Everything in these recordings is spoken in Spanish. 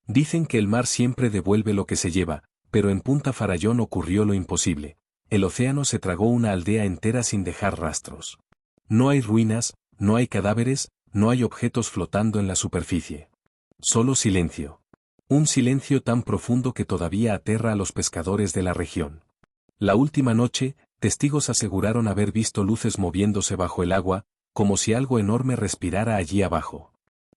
Dicen que el mar siempre devuelve lo que se lleva, pero en Punta Farallón ocurrió lo imposible. El océano se tragó una aldea entera sin dejar rastros. No hay ruinas, no hay cadáveres, no hay objetos flotando en la superficie. Solo silencio. Un silencio tan profundo que todavía aterra a los pescadores de la región. La última noche, testigos aseguraron haber visto luces moviéndose bajo el agua, como si algo enorme respirara allí abajo.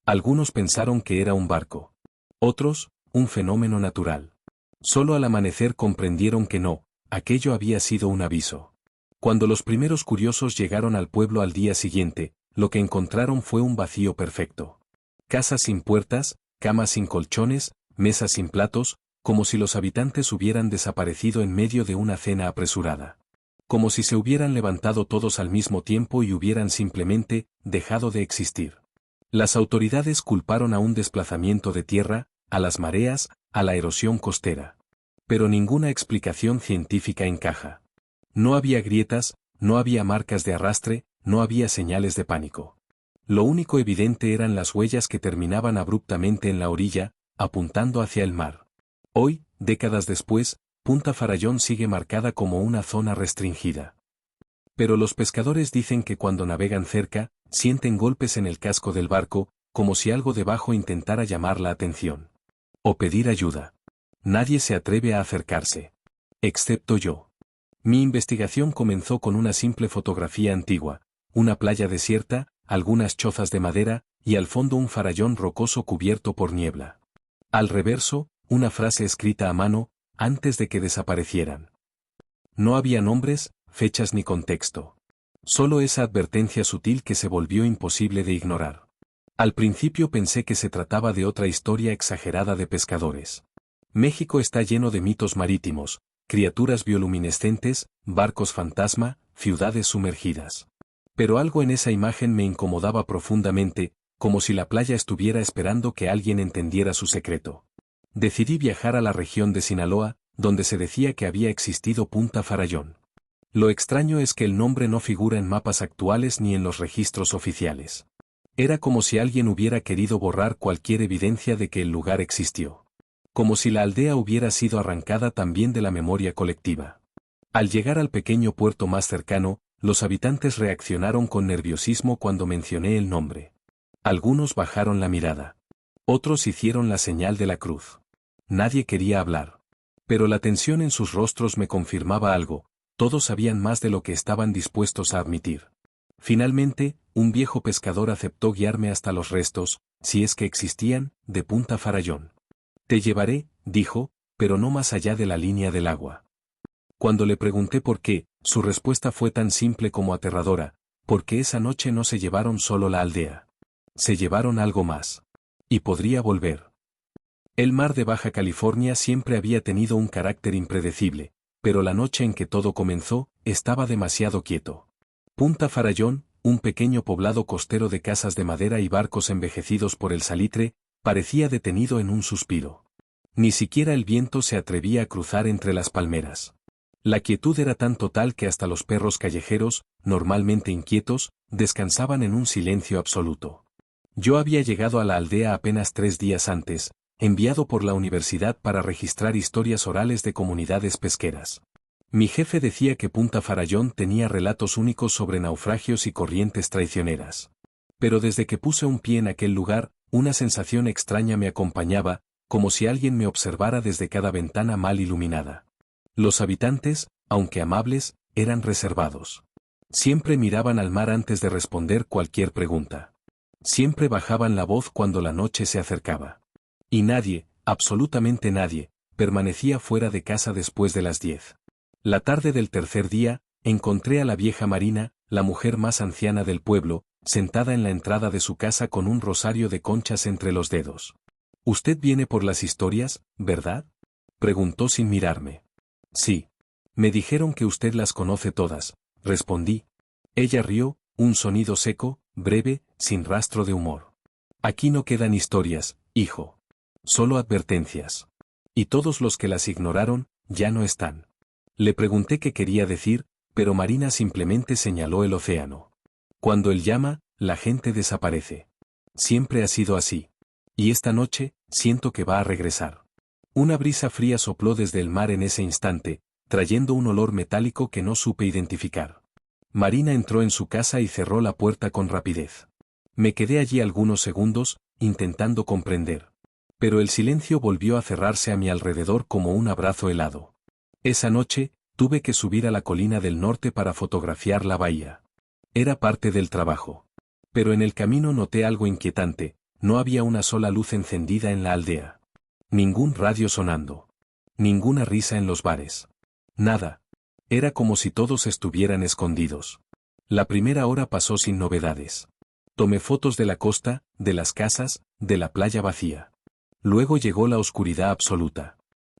Algunos pensaron que era un barco. Otros, un fenómeno natural. Solo al amanecer comprendieron que no, aquello había sido un aviso. Cuando los primeros curiosos llegaron al pueblo al día siguiente, lo que encontraron fue un vacío perfecto. Casas sin puertas, camas sin colchones, mesas sin platos, como si los habitantes hubieran desaparecido en medio de una cena apresurada. Como si se hubieran levantado todos al mismo tiempo y hubieran simplemente dejado de existir. Las autoridades culparon a un desplazamiento de tierra, a las mareas, a la erosión costera. Pero ninguna explicación científica encaja. No había grietas, no había marcas de arrastre, no había señales de pánico. Lo único evidente eran las huellas que terminaban abruptamente en la orilla, apuntando hacia el mar. Hoy, décadas después, Punta Farallón sigue marcada como una zona restringida. Pero los pescadores dicen que cuando navegan cerca, sienten golpes en el casco del barco, como si algo debajo intentara llamar la atención. O pedir ayuda. Nadie se atreve a acercarse. Excepto yo. Mi investigación comenzó con una simple fotografía antigua, una playa desierta, algunas chozas de madera, y al fondo un farallón rocoso cubierto por niebla. Al reverso, una frase escrita a mano, antes de que desaparecieran. No había nombres, fechas ni contexto. Solo esa advertencia sutil que se volvió imposible de ignorar. Al principio pensé que se trataba de otra historia exagerada de pescadores. México está lleno de mitos marítimos, criaturas bioluminescentes, barcos fantasma, ciudades sumergidas. Pero algo en esa imagen me incomodaba profundamente, como si la playa estuviera esperando que alguien entendiera su secreto. Decidí viajar a la región de Sinaloa, donde se decía que había existido Punta Farallón. Lo extraño es que el nombre no figura en mapas actuales ni en los registros oficiales. Era como si alguien hubiera querido borrar cualquier evidencia de que el lugar existió. Como si la aldea hubiera sido arrancada también de la memoria colectiva. Al llegar al pequeño puerto más cercano, los habitantes reaccionaron con nerviosismo cuando mencioné el nombre. Algunos bajaron la mirada. Otros hicieron la señal de la cruz. Nadie quería hablar. Pero la tensión en sus rostros me confirmaba algo, todos sabían más de lo que estaban dispuestos a admitir. Finalmente, un viejo pescador aceptó guiarme hasta los restos, si es que existían, de Punta Farallón. Te llevaré, dijo, pero no más allá de la línea del agua. Cuando le pregunté por qué, su respuesta fue tan simple como aterradora, porque esa noche no se llevaron solo la aldea. Se llevaron algo más. Y podría volver. El mar de Baja California siempre había tenido un carácter impredecible, pero la noche en que todo comenzó, estaba demasiado quieto. Punta Farallón, un pequeño poblado costero de casas de madera y barcos envejecidos por el salitre, parecía detenido en un suspiro. Ni siquiera el viento se atrevía a cruzar entre las palmeras. La quietud era tan total que hasta los perros callejeros, normalmente inquietos, descansaban en un silencio absoluto. Yo había llegado a la aldea apenas 3 días antes, enviado por la universidad para registrar historias orales de comunidades pesqueras. Mi jefe decía que Punta Farallón tenía relatos únicos sobre naufragios y corrientes traicioneras. Pero desde que puse un pie en aquel lugar, una sensación extraña me acompañaba, como si alguien me observara desde cada ventana mal iluminada. Los habitantes, aunque amables, eran reservados. Siempre miraban al mar antes de responder cualquier pregunta. Siempre bajaban la voz cuando la noche se acercaba. Y nadie, absolutamente nadie, permanecía fuera de casa después de las 10. La tarde del tercer día, encontré a la vieja Marina, la mujer más anciana del pueblo, sentada en la entrada de su casa con un rosario de conchas entre los dedos. «¿Usted viene por las historias, verdad?», preguntó sin mirarme. «Sí. Me dijeron que usted las conoce todas», respondí. Ella rió, un sonido seco, breve, sin rastro de humor. «Aquí no quedan historias, hijo. Solo advertencias. Y todos los que las ignoraron, ya no están». Le pregunté qué quería decir, pero Marina simplemente señaló el océano. Cuando él llama, la gente desaparece. Siempre ha sido así. Y esta noche, siento que va a regresar. Una brisa fría sopló desde el mar en ese instante, trayendo un olor metálico que no supe identificar. Marina entró en su casa y cerró la puerta con rapidez. Me quedé allí algunos segundos, intentando comprender. Pero el silencio volvió a cerrarse a mi alrededor como un abrazo helado. Esa noche, tuve que subir a la colina del norte para fotografiar la bahía. Era parte del trabajo. Pero en el camino noté algo inquietante, no había una sola luz encendida en la aldea. Ningún radio sonando. Ninguna risa en los bares. Nada. Era como si todos estuvieran escondidos. La primera hora pasó sin novedades. Tomé fotos de la costa, de las casas, de la playa vacía. Luego llegó la oscuridad absoluta.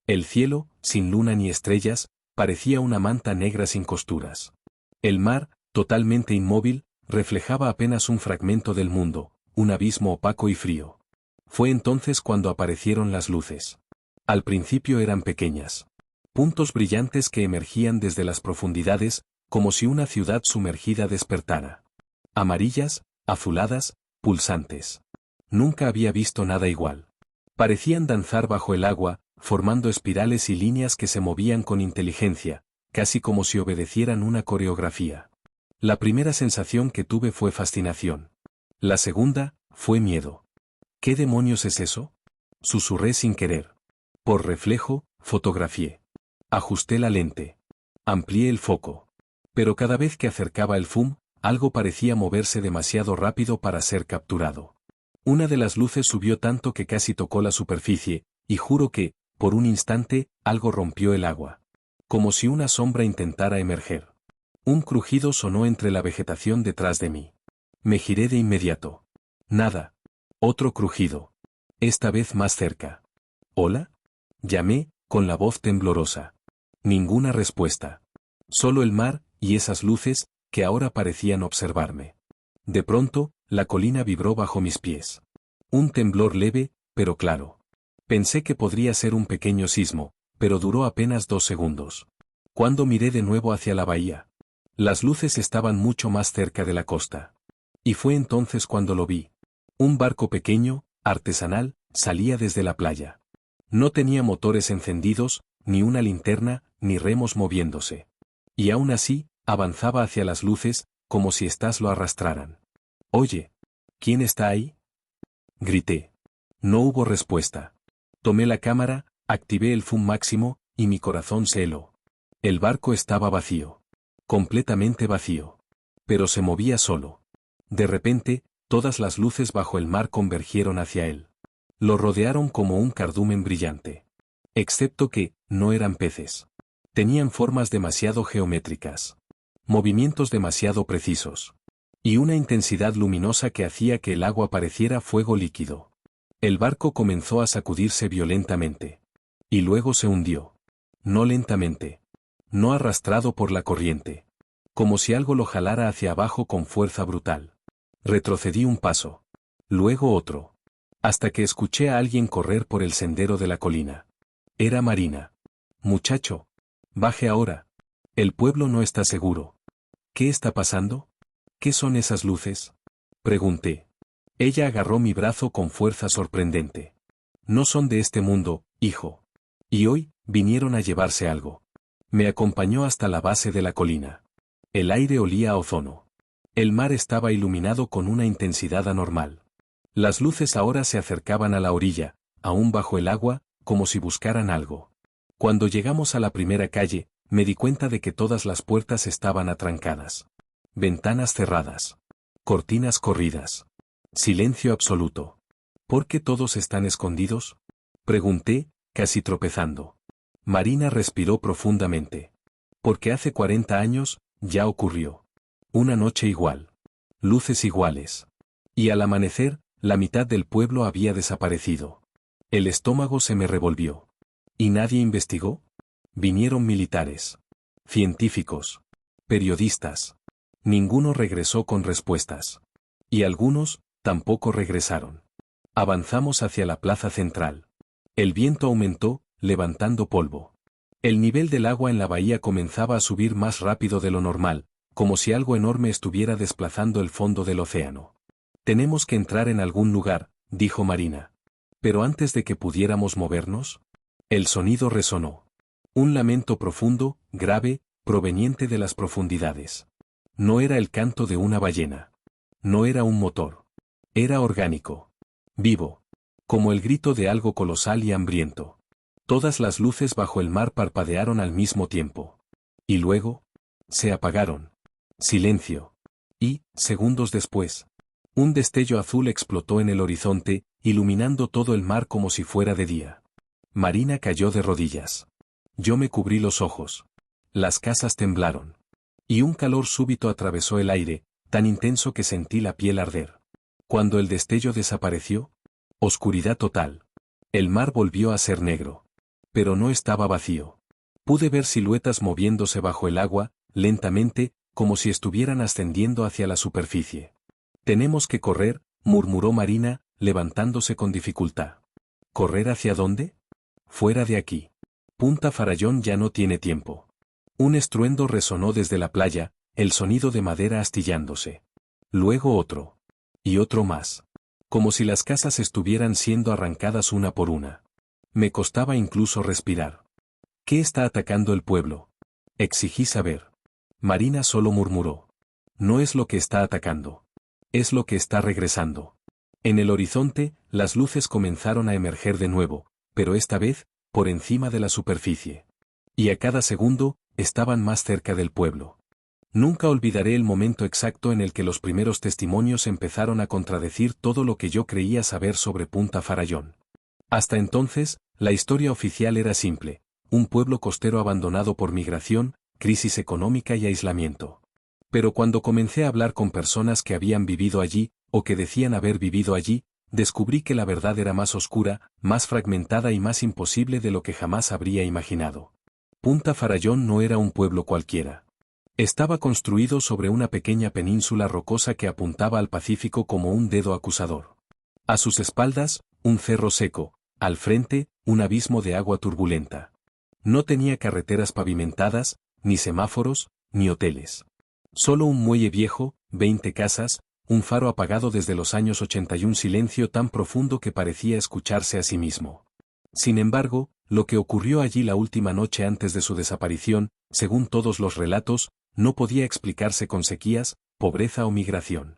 El cielo, sin luna ni estrellas, parecía una manta negra sin costuras. El mar, totalmente inmóvil, reflejaba apenas un fragmento del mundo, un abismo opaco y frío. Fue entonces cuando aparecieron las luces. Al principio eran pequeñas. Puntos brillantes que emergían desde las profundidades, como si una ciudad sumergida despertara. Amarillas, azuladas, pulsantes. Nunca había visto nada igual. Parecían danzar bajo el agua, formando espirales y líneas que se movían con inteligencia, casi como si obedecieran una coreografía. La primera sensación que tuve fue fascinación. La segunda, fue miedo. ¿Qué demonios es eso? Susurré sin querer. Por reflejo, fotografié. Ajusté la lente. Amplié el foco. Pero cada vez que acercaba el zoom, algo parecía moverse demasiado rápido para ser capturado. Una de las luces subió tanto que casi tocó la superficie, y juro que, por un instante, algo rompió el agua. Como si una sombra intentara emerger. Un crujido sonó entre la vegetación detrás de mí. Me giré de inmediato. Nada. Otro crujido. Esta vez más cerca. ¿Hola? Llamé, con la voz temblorosa. Ninguna respuesta. Solo el mar, y esas luces, que ahora parecían observarme. De pronto, la colina vibró bajo mis pies. Un temblor leve, pero claro. Pensé que podría ser un pequeño sismo, pero duró apenas 2 segundos. Cuando miré de nuevo hacia la bahía. Las luces estaban mucho más cerca de la costa. Y fue entonces cuando lo vi. Un barco pequeño, artesanal, salía desde la playa. No tenía motores encendidos, ni una linterna, ni remos moviéndose. Y aún así, avanzaba hacia las luces, como si éstas lo arrastraran. «Oye, ¿quién está ahí?», grité. No hubo respuesta. Tomé la cámara, activé el zoom máximo, y mi corazón se heló. El barco estaba vacío. Completamente vacío. Pero se movía solo. De repente, todas las luces bajo el mar convergieron hacia él. Lo rodearon como un cardumen brillante. Excepto que, no eran peces. Tenían formas demasiado geométricas. Movimientos demasiado precisos. Y una intensidad luminosa que hacía que el agua pareciera fuego líquido. El barco comenzó a sacudirse violentamente. Y luego se hundió. No lentamente. No arrastrado por la corriente. Como si algo lo jalara hacia abajo con fuerza brutal. Retrocedí un paso. Luego otro. Hasta que escuché a alguien correr por el sendero de la colina. Era Marina. «Muchacho. Baje ahora. El pueblo no está seguro». «¿Qué está pasando? ¿Qué son esas luces?», pregunté. Ella agarró mi brazo con fuerza sorprendente. «No son de este mundo, hijo. Y hoy, vinieron a llevarse algo». Me acompañó hasta la base de la colina. El aire olía a ozono. El mar estaba iluminado con una intensidad anormal. Las luces ahora se acercaban a la orilla, aún bajo el agua, como si buscaran algo. Cuando llegamos a la primera calle, me di cuenta de que todas las puertas estaban atrancadas. Ventanas cerradas. Cortinas corridas. Silencio absoluto. ¿Por qué todos están escondidos?, pregunté, casi tropezando. Marina respiró profundamente. Porque hace 40 años, ya ocurrió. Una noche igual. Luces iguales. Y al amanecer, la mitad del pueblo había desaparecido. El estómago se me revolvió. ¿Y nadie investigó? Vinieron militares. Científicos. Periodistas. Ninguno regresó con respuestas. Y algunos, tampoco regresaron. Avanzamos hacia la plaza central. El viento aumentó, levantando polvo. El nivel del agua en la bahía comenzaba a subir más rápido de lo normal, como si algo enorme estuviera desplazando el fondo del océano. «Tenemos que entrar en algún lugar», dijo Marina. Pero antes de que pudiéramos movernos, el sonido resonó. Un lamento profundo, grave, proveniente de las profundidades. No era el canto de una ballena. No era un motor. Era orgánico. Vivo. Como el grito de algo colosal y hambriento. Todas las luces bajo el mar parpadearon al mismo tiempo. Y luego, se apagaron. Silencio. Y, segundos después, un destello azul explotó en el horizonte, iluminando todo el mar como si fuera de día. Marina cayó de rodillas. Yo me cubrí los ojos. Las casas temblaron. Y un calor súbito atravesó el aire, tan intenso que sentí la piel arder. Cuando el destello desapareció, oscuridad total. El mar volvió a ser negro. Pero no estaba vacío. Pude ver siluetas moviéndose bajo el agua, lentamente, como si estuvieran ascendiendo hacia la superficie. Tenemos que correr, murmuró Marina, levantándose con dificultad. ¿Correr hacia dónde? Fuera de aquí. Punta Farallón ya no tiene tiempo. Un estruendo resonó desde la playa, el sonido de madera astillándose. Luego otro. Y otro más. Como si las casas estuvieran siendo arrancadas una por una. Me costaba incluso respirar. ¿Qué está atacando el pueblo? Exigí saber. Marina solo murmuró. No es lo que está atacando. Es lo que está regresando. En el horizonte, las luces comenzaron a emerger de nuevo, pero esta vez, por encima de la superficie. Y a cada segundo, estaban más cerca del pueblo. Nunca olvidaré el momento exacto en el que los primeros testimonios empezaron a contradecir todo lo que yo creía saber sobre Punta Farallón. Hasta entonces, la historia oficial era simple: un pueblo costero abandonado por migración, crisis económica y aislamiento. Pero cuando comencé a hablar con personas que habían vivido allí, o que decían haber vivido allí, descubrí que la verdad era más oscura, más fragmentada y más imposible de lo que jamás habría imaginado. Punta Farallón no era un pueblo cualquiera. Estaba construido sobre una pequeña península rocosa que apuntaba al Pacífico como un dedo acusador. A sus espaldas, un cerro seco, al frente, un abismo de agua turbulenta. No tenía carreteras pavimentadas, ni semáforos, ni hoteles. Solo un muelle viejo, 20 casas, un faro apagado desde los años 80 y un silencio tan profundo que parecía escucharse a sí mismo. Sin embargo, lo que ocurrió allí la última noche antes de su desaparición, según todos los relatos, no podía explicarse con sequías, pobreza o migración.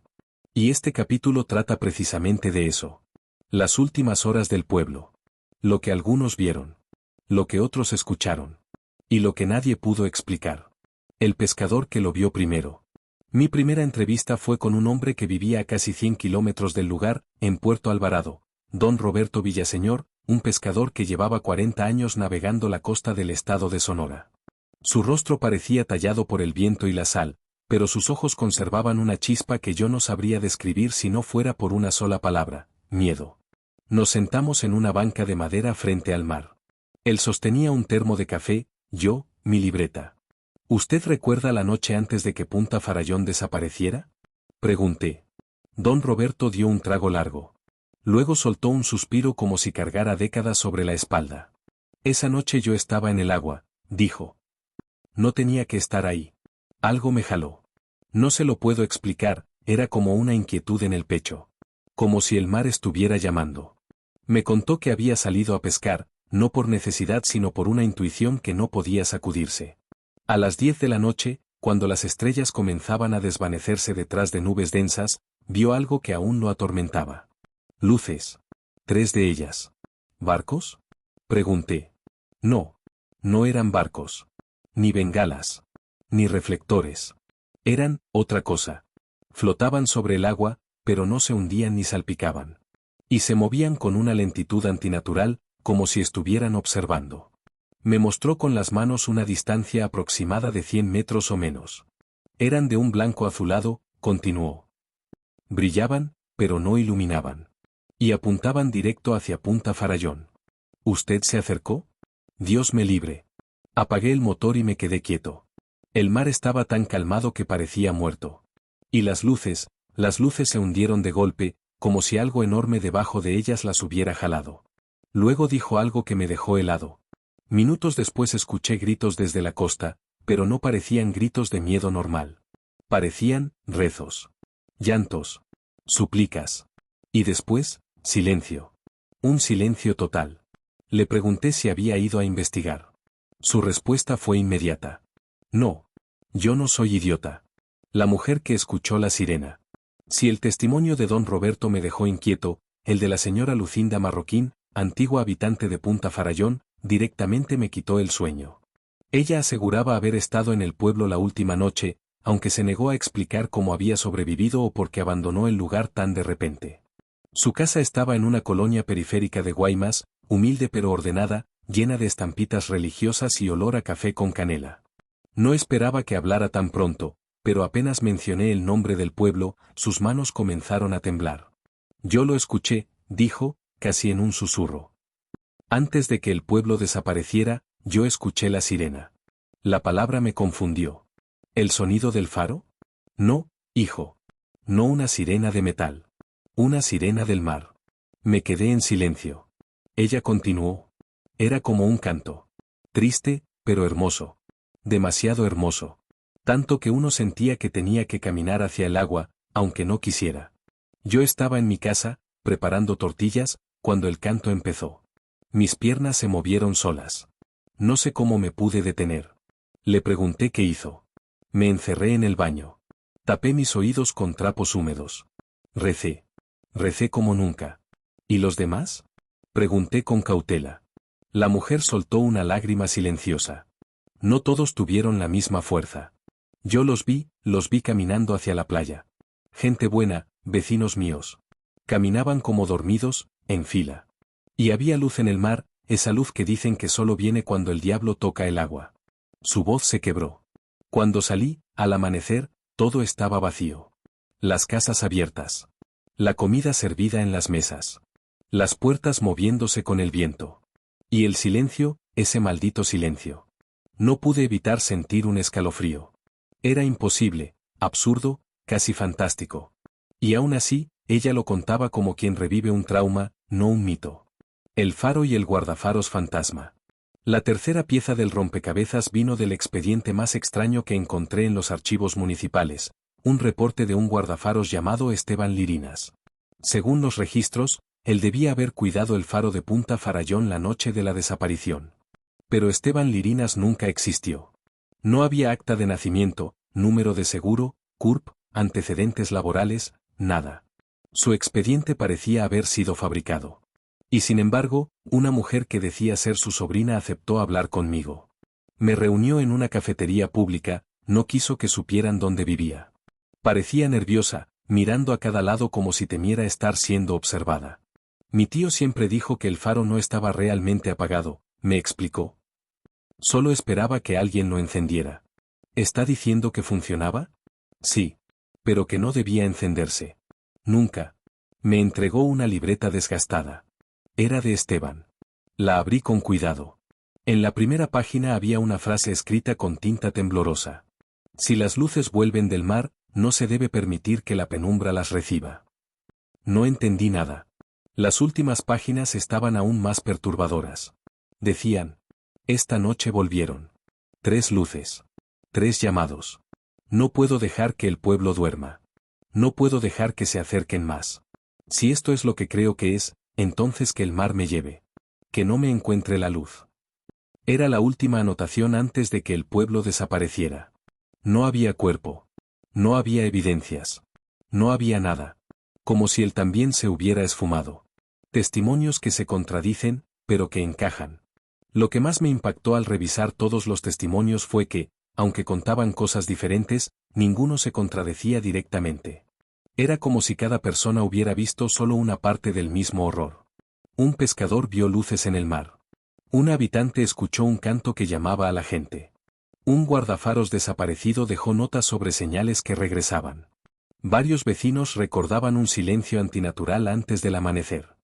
Y este capítulo trata precisamente de eso. Las últimas horas del pueblo. Lo que algunos vieron. Lo que otros escucharon. Y lo que nadie pudo explicar. El pescador que lo vio primero. Mi primera entrevista fue con un hombre que vivía a casi 100 kilómetros del lugar, en Puerto Alvarado, don Roberto Villaseñor, un pescador que llevaba 40 años navegando la costa del estado de Sonora. Su rostro parecía tallado por el viento y la sal, pero sus ojos conservaban una chispa que yo no sabría describir si no fuera por una sola palabra: miedo. Nos sentamos en una banca de madera frente al mar. Él sostenía un termo de café, yo, mi libreta. ¿Usted recuerda la noche antes de que Punta Farallón desapareciera? Pregunté. Don Roberto dio un trago largo. Luego soltó un suspiro como si cargara décadas sobre la espalda. Esa noche yo estaba en el agua, dijo. No tenía que estar ahí. Algo me jaló. No se lo puedo explicar, era como una inquietud en el pecho. Como si el mar estuviera llamando. Me contó que había salido a pescar, no por necesidad sino por una intuición que no podía sacudirse. A las 10 de la noche, cuando las estrellas comenzaban a desvanecerse detrás de nubes densas, vio algo que aún lo atormentaba. Luces. 3 de ellas. ¿Barcos? Pregunté. No. No eran barcos. Ni bengalas. Ni reflectores. Eran otra cosa. Flotaban sobre el agua, pero no se hundían ni salpicaban. Y se movían con una lentitud antinatural, como si estuvieran observando. Me mostró con las manos una distancia aproximada de 100 metros o menos. Eran de un blanco azulado, continuó. Brillaban, pero no iluminaban. Y apuntaban directo hacia Punta Farallón. ¿Usted se acercó? Dios me libre. Apagué el motor y me quedé quieto. El mar estaba tan calmado que parecía muerto. Y las luces se hundieron de golpe, como si algo enorme debajo de ellas las hubiera jalado. Luego dijo algo que me dejó helado. Minutos después escuché gritos desde la costa, pero no parecían gritos de miedo normal. Parecían rezos. Llantos. Súplicas. Y después, silencio. Un silencio total. Le pregunté si había ido a investigar. Su respuesta fue inmediata. No. Yo no soy idiota. La mujer que escuchó la sirena. Si el testimonio de don Roberto me dejó inquieto, el de la señora Lucinda Marroquín, antigua habitante de Punta Farallón, directamente me quitó el sueño. Ella aseguraba haber estado en el pueblo la última noche, aunque se negó a explicar cómo había sobrevivido o por qué abandonó el lugar tan de repente. Su casa estaba en una colonia periférica de Guaymas, humilde pero ordenada, llena de estampitas religiosas y olor a café con canela. No esperaba que hablara tan pronto, pero apenas mencioné el nombre del pueblo, sus manos comenzaron a temblar. Yo lo escuché, dijo, casi en un susurro. Antes de que el pueblo desapareciera, yo escuché la sirena. La palabra me confundió. ¿El sonido del faro? No, hijo. No una sirena de metal. Una sirena del mar. Me quedé en silencio. Ella continuó. Era como un canto. Triste, pero hermoso. Demasiado hermoso. Tanto que uno sentía que tenía que caminar hacia el agua, aunque no quisiera. Yo estaba en mi casa, preparando tortillas, cuando el canto empezó. Mis piernas se movieron solas. No sé cómo me pude detener. Le pregunté qué hizo. Me encerré en el baño. Tapé mis oídos con trapos húmedos. Recé. Recé como nunca. ¿Y los demás? Pregunté con cautela. La mujer soltó una lágrima silenciosa. No todos tuvieron la misma fuerza. Yo los vi caminando hacia la playa. Gente buena, vecinos míos. Caminaban como dormidos, en fila. Y había luz en el mar, esa luz que dicen que solo viene cuando el diablo toca el agua. Su voz se quebró. Cuando salí, al amanecer, todo estaba vacío. Las casas abiertas. La comida servida en las mesas. Las puertas moviéndose con el viento. Y el silencio, ese maldito silencio. No pude evitar sentir un escalofrío. Era imposible, absurdo, casi fantástico. Y aún así, ella lo contaba como quien revive un trauma, no un mito. El faro y el guardafaros fantasma. La tercera pieza del rompecabezas vino del expediente más extraño que encontré en los archivos municipales, un reporte de un guardafaros llamado Esteban Lirinas. Según los registros, él debía haber cuidado el faro de Punta Farallón la noche de la desaparición. Pero Esteban Lirinas nunca existió. No había acta de nacimiento, número de seguro, CURP, antecedentes laborales, nada. Su expediente parecía haber sido fabricado. Y sin embargo, una mujer que decía ser su sobrina aceptó hablar conmigo. Me reunió en una cafetería pública, no quiso que supieran dónde vivía. Parecía nerviosa, mirando a cada lado como si temiera estar siendo observada. Mi tío siempre dijo que el faro no estaba realmente apagado, me explicó. Solo esperaba que alguien lo encendiera. ¿Está diciendo que funcionaba? Sí. Pero que no debía encenderse. Nunca. Me entregó una libreta desgastada. Era de Esteban. La abrí con cuidado. En la primera página había una frase escrita con tinta temblorosa. Si las luces vuelven del mar, no se debe permitir que la penumbra las reciba. No entendí nada. Las últimas páginas estaban aún más perturbadoras. Decían: esta noche volvieron. 3 luces. 3 llamados. No puedo dejar que el pueblo duerma. No puedo dejar que se acerquen más. Si esto es lo que creo que es, entonces que el mar me lleve. Que no me encuentre la luz. Era la última anotación antes de que el pueblo desapareciera. No había cuerpo. No había evidencias. No había nada. Como si él también se hubiera esfumado. Testimonios que se contradicen, pero que encajan. Lo que más me impactó al revisar todos los testimonios fue que, aunque contaban cosas diferentes, ninguno se contradecía directamente. Era como si cada persona hubiera visto solo una parte del mismo horror. Un pescador vio luces en el mar. Un habitante escuchó un canto que llamaba a la gente. Un guardafaros desaparecido dejó notas sobre señales que regresaban. Varios vecinos recordaban un silencio antinatural antes del amanecer.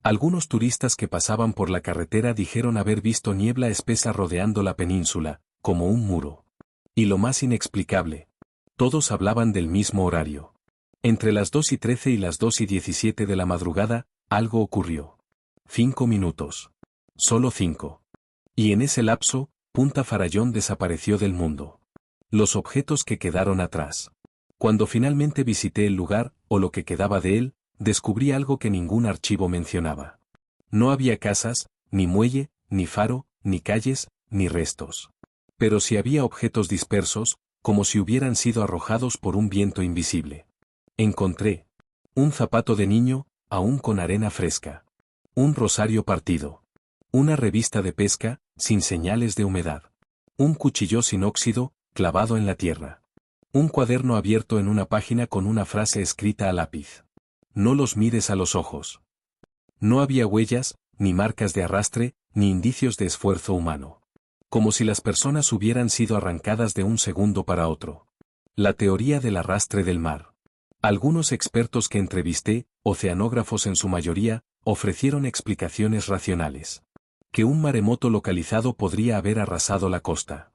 Algunos turistas que pasaban por la carretera dijeron haber visto niebla espesa rodeando la península, como un muro. Y lo más inexplicable, todos hablaban del mismo horario. Entre las 2:13 y las 2:17 de la madrugada, algo ocurrió. 5 minutos. Solo 5. Y en ese lapso, Punta Farallón desapareció del mundo. Los objetos que quedaron atrás. Cuando finalmente visité el lugar, o lo que quedaba de él, descubrí algo que ningún archivo mencionaba. No había casas, ni muelle, ni faro, ni calles, ni restos. Pero sí había objetos dispersos, como si hubieran sido arrojados por un viento invisible. Encontré un zapato de niño, aún con arena fresca. Un rosario partido. Una revista de pesca, sin señales de humedad. Un cuchillo sin óxido, clavado en la tierra. Un cuaderno abierto en una página con una frase escrita a lápiz. No los mires a los ojos. No había huellas, ni marcas de arrastre, ni indicios de esfuerzo humano. Como si las personas hubieran sido arrancadas de un segundo para otro. La teoría del arrastre del mar. Algunos expertos que entrevisté, oceanógrafos en su mayoría, ofrecieron explicaciones racionales. Que un maremoto localizado podría haber arrasado la costa.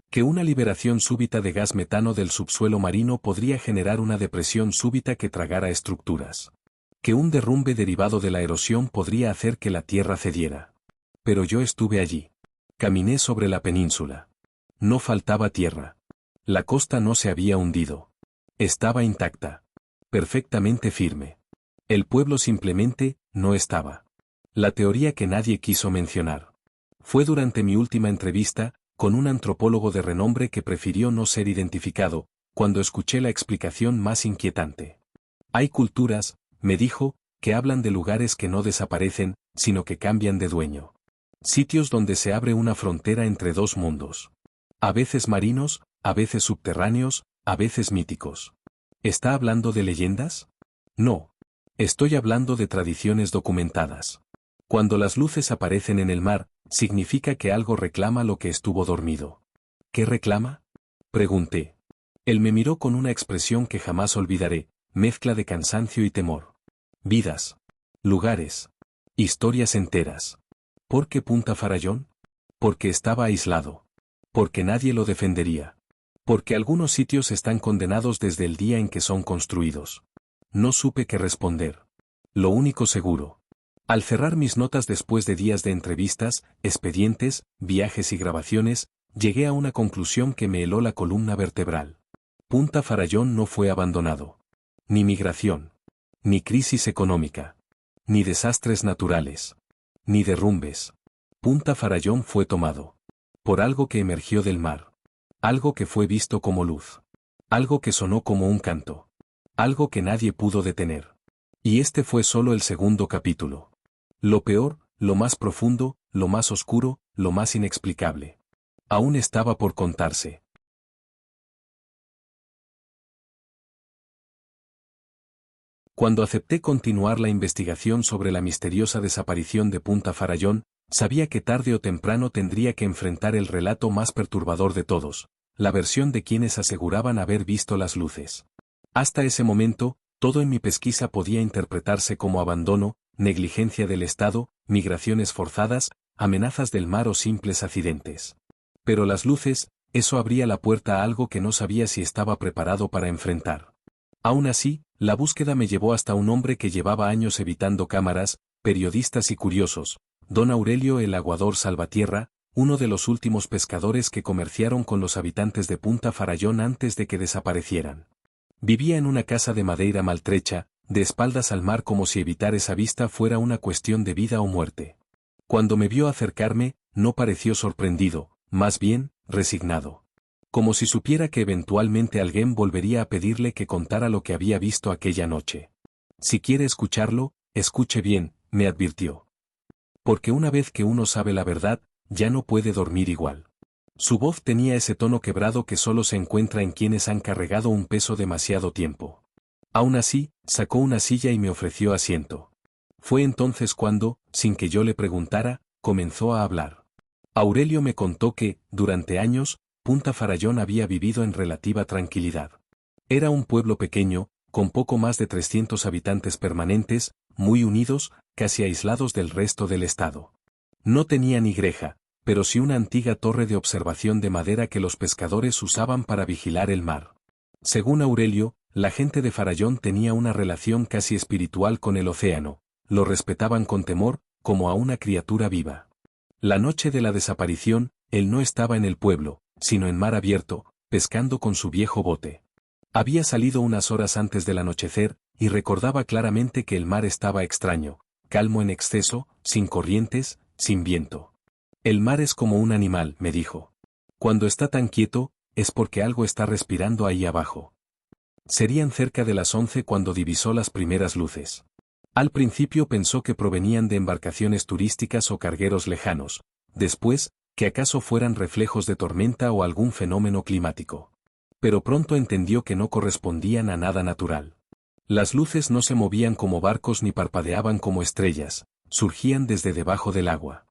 Que una liberación súbita de gas metano del subsuelo marino podría generar una depresión súbita que tragara estructuras. Que un derrumbe derivado de la erosión podría hacer que la tierra cediera. Pero yo estuve allí. Caminé sobre la península. No faltaba tierra. La costa no se había hundido. Estaba intacta. Perfectamente firme. El pueblo simplemente no estaba. La teoría que nadie quiso mencionar. Fue durante mi última entrevista, con un antropólogo de renombre que prefirió no ser identificado, cuando escuché la explicación más inquietante. Hay culturas, me dijo, que hablan de lugares que no desaparecen, sino que cambian de dueño. Sitios donde se abre una frontera entre dos mundos. A veces marinos, a veces subterráneos, a veces míticos. ¿Está hablando de leyendas? No. Estoy hablando de tradiciones documentadas. Cuando las luces aparecen en el mar, significa que algo reclama lo que estuvo dormido. ¿Qué reclama? Pregunté. Él me miró con una expresión que jamás olvidaré, mezcla de cansancio y temor. Vidas. Lugares. Historias enteras. ¿Por qué Punta Farallón? Porque estaba aislado. Porque nadie lo defendería. Porque algunos sitios están condenados desde el día en que son construidos. No supe qué responder. Lo único seguro. Al cerrar mis notas después de días de entrevistas, expedientes, viajes y grabaciones, llegué a una conclusión que me heló la columna vertebral. Punta Farallón no fue abandonado. Ni migración. Ni crisis económica. Ni desastres naturales. Ni derrumbes. Punta Farallón fue tomado. Por algo que emergió del mar. Algo que fue visto como luz. Algo que sonó como un canto. Algo que nadie pudo detener. Y este fue solo el segundo capítulo. Lo peor, lo más profundo, lo más oscuro, lo más inexplicable. Aún estaba por contarse. Cuando acepté continuar la investigación sobre la misteriosa desaparición de Punta Farallón, sabía que tarde o temprano tendría que enfrentar el relato más perturbador de todos, la versión de quienes aseguraban haber visto las luces. Hasta ese momento, todo en mi pesquisa podía interpretarse como abandono, negligencia del Estado, migraciones forzadas, amenazas del mar o simples accidentes. Pero las luces, eso abría la puerta a algo que no sabía si estaba preparado para enfrentar. Aún así, la búsqueda me llevó hasta un hombre que llevaba años evitando cámaras, periodistas y curiosos, don Aurelio el Aguador Salvatierra, uno de los últimos pescadores que comerciaron con los habitantes de Punta Farallón antes de que desaparecieran. Vivía en una casa de madera maltrecha, de espaldas al mar como si evitar esa vista fuera una cuestión de vida o muerte. Cuando me vio acercarme, no pareció sorprendido, más bien, resignado. Como si supiera que eventualmente alguien volvería a pedirle que contara lo que había visto aquella noche. Si quiere escucharlo, escuche bien, me advirtió. Porque una vez que uno sabe la verdad, ya no puede dormir igual. Su voz tenía ese tono quebrado que solo se encuentra en quienes han cargado un peso demasiado tiempo. Aún así, sacó una silla y me ofreció asiento. Fue entonces cuando, sin que yo le preguntara, comenzó a hablar. Aurelio me contó que, durante años, Punta Farallón había vivido en relativa tranquilidad. Era un pueblo pequeño, con poco más de 300 habitantes permanentes, muy unidos, casi aislados del resto del estado. No tenía ni greja, pero sí una antigua torre de observación de madera que los pescadores usaban para vigilar el mar. Según Aurelio, la gente de Farallón tenía una relación casi espiritual con el océano, lo respetaban con temor, como a una criatura viva. La noche de la desaparición, él no estaba en el pueblo, sino en mar abierto, pescando con su viejo bote. Había salido unas horas antes del anochecer, y recordaba claramente que el mar estaba extraño, calmo en exceso, sin corrientes, sin viento. El mar es como un animal, me dijo. Cuando está tan quieto, es porque algo está respirando ahí abajo. Serían cerca de las 11 cuando divisó las primeras luces. Al principio pensó que provenían de embarcaciones turísticas o cargueros lejanos, después, que acaso fueran reflejos de tormenta o algún fenómeno climático. Pero pronto entendió que no correspondían a nada natural. Las luces no se movían como barcos ni parpadeaban como estrellas, surgían desde debajo del agua.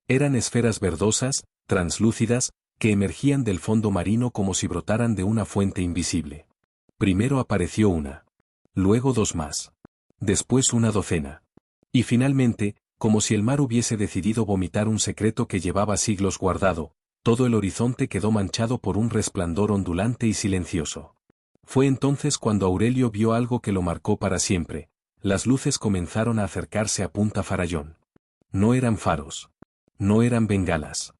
Eran esferas verdosas, translúcidas, que emergían del fondo marino como si brotaran de una fuente invisible. Primero apareció una. Luego dos más. Después una docena. Y finalmente, como si el mar hubiese decidido vomitar un secreto que llevaba siglos guardado, todo el horizonte quedó manchado por un resplandor ondulante y silencioso. Fue entonces cuando Aurelio vio algo que lo marcó para siempre. Las luces comenzaron a acercarse a Punta Farallón. No eran faros. No eran bengalas.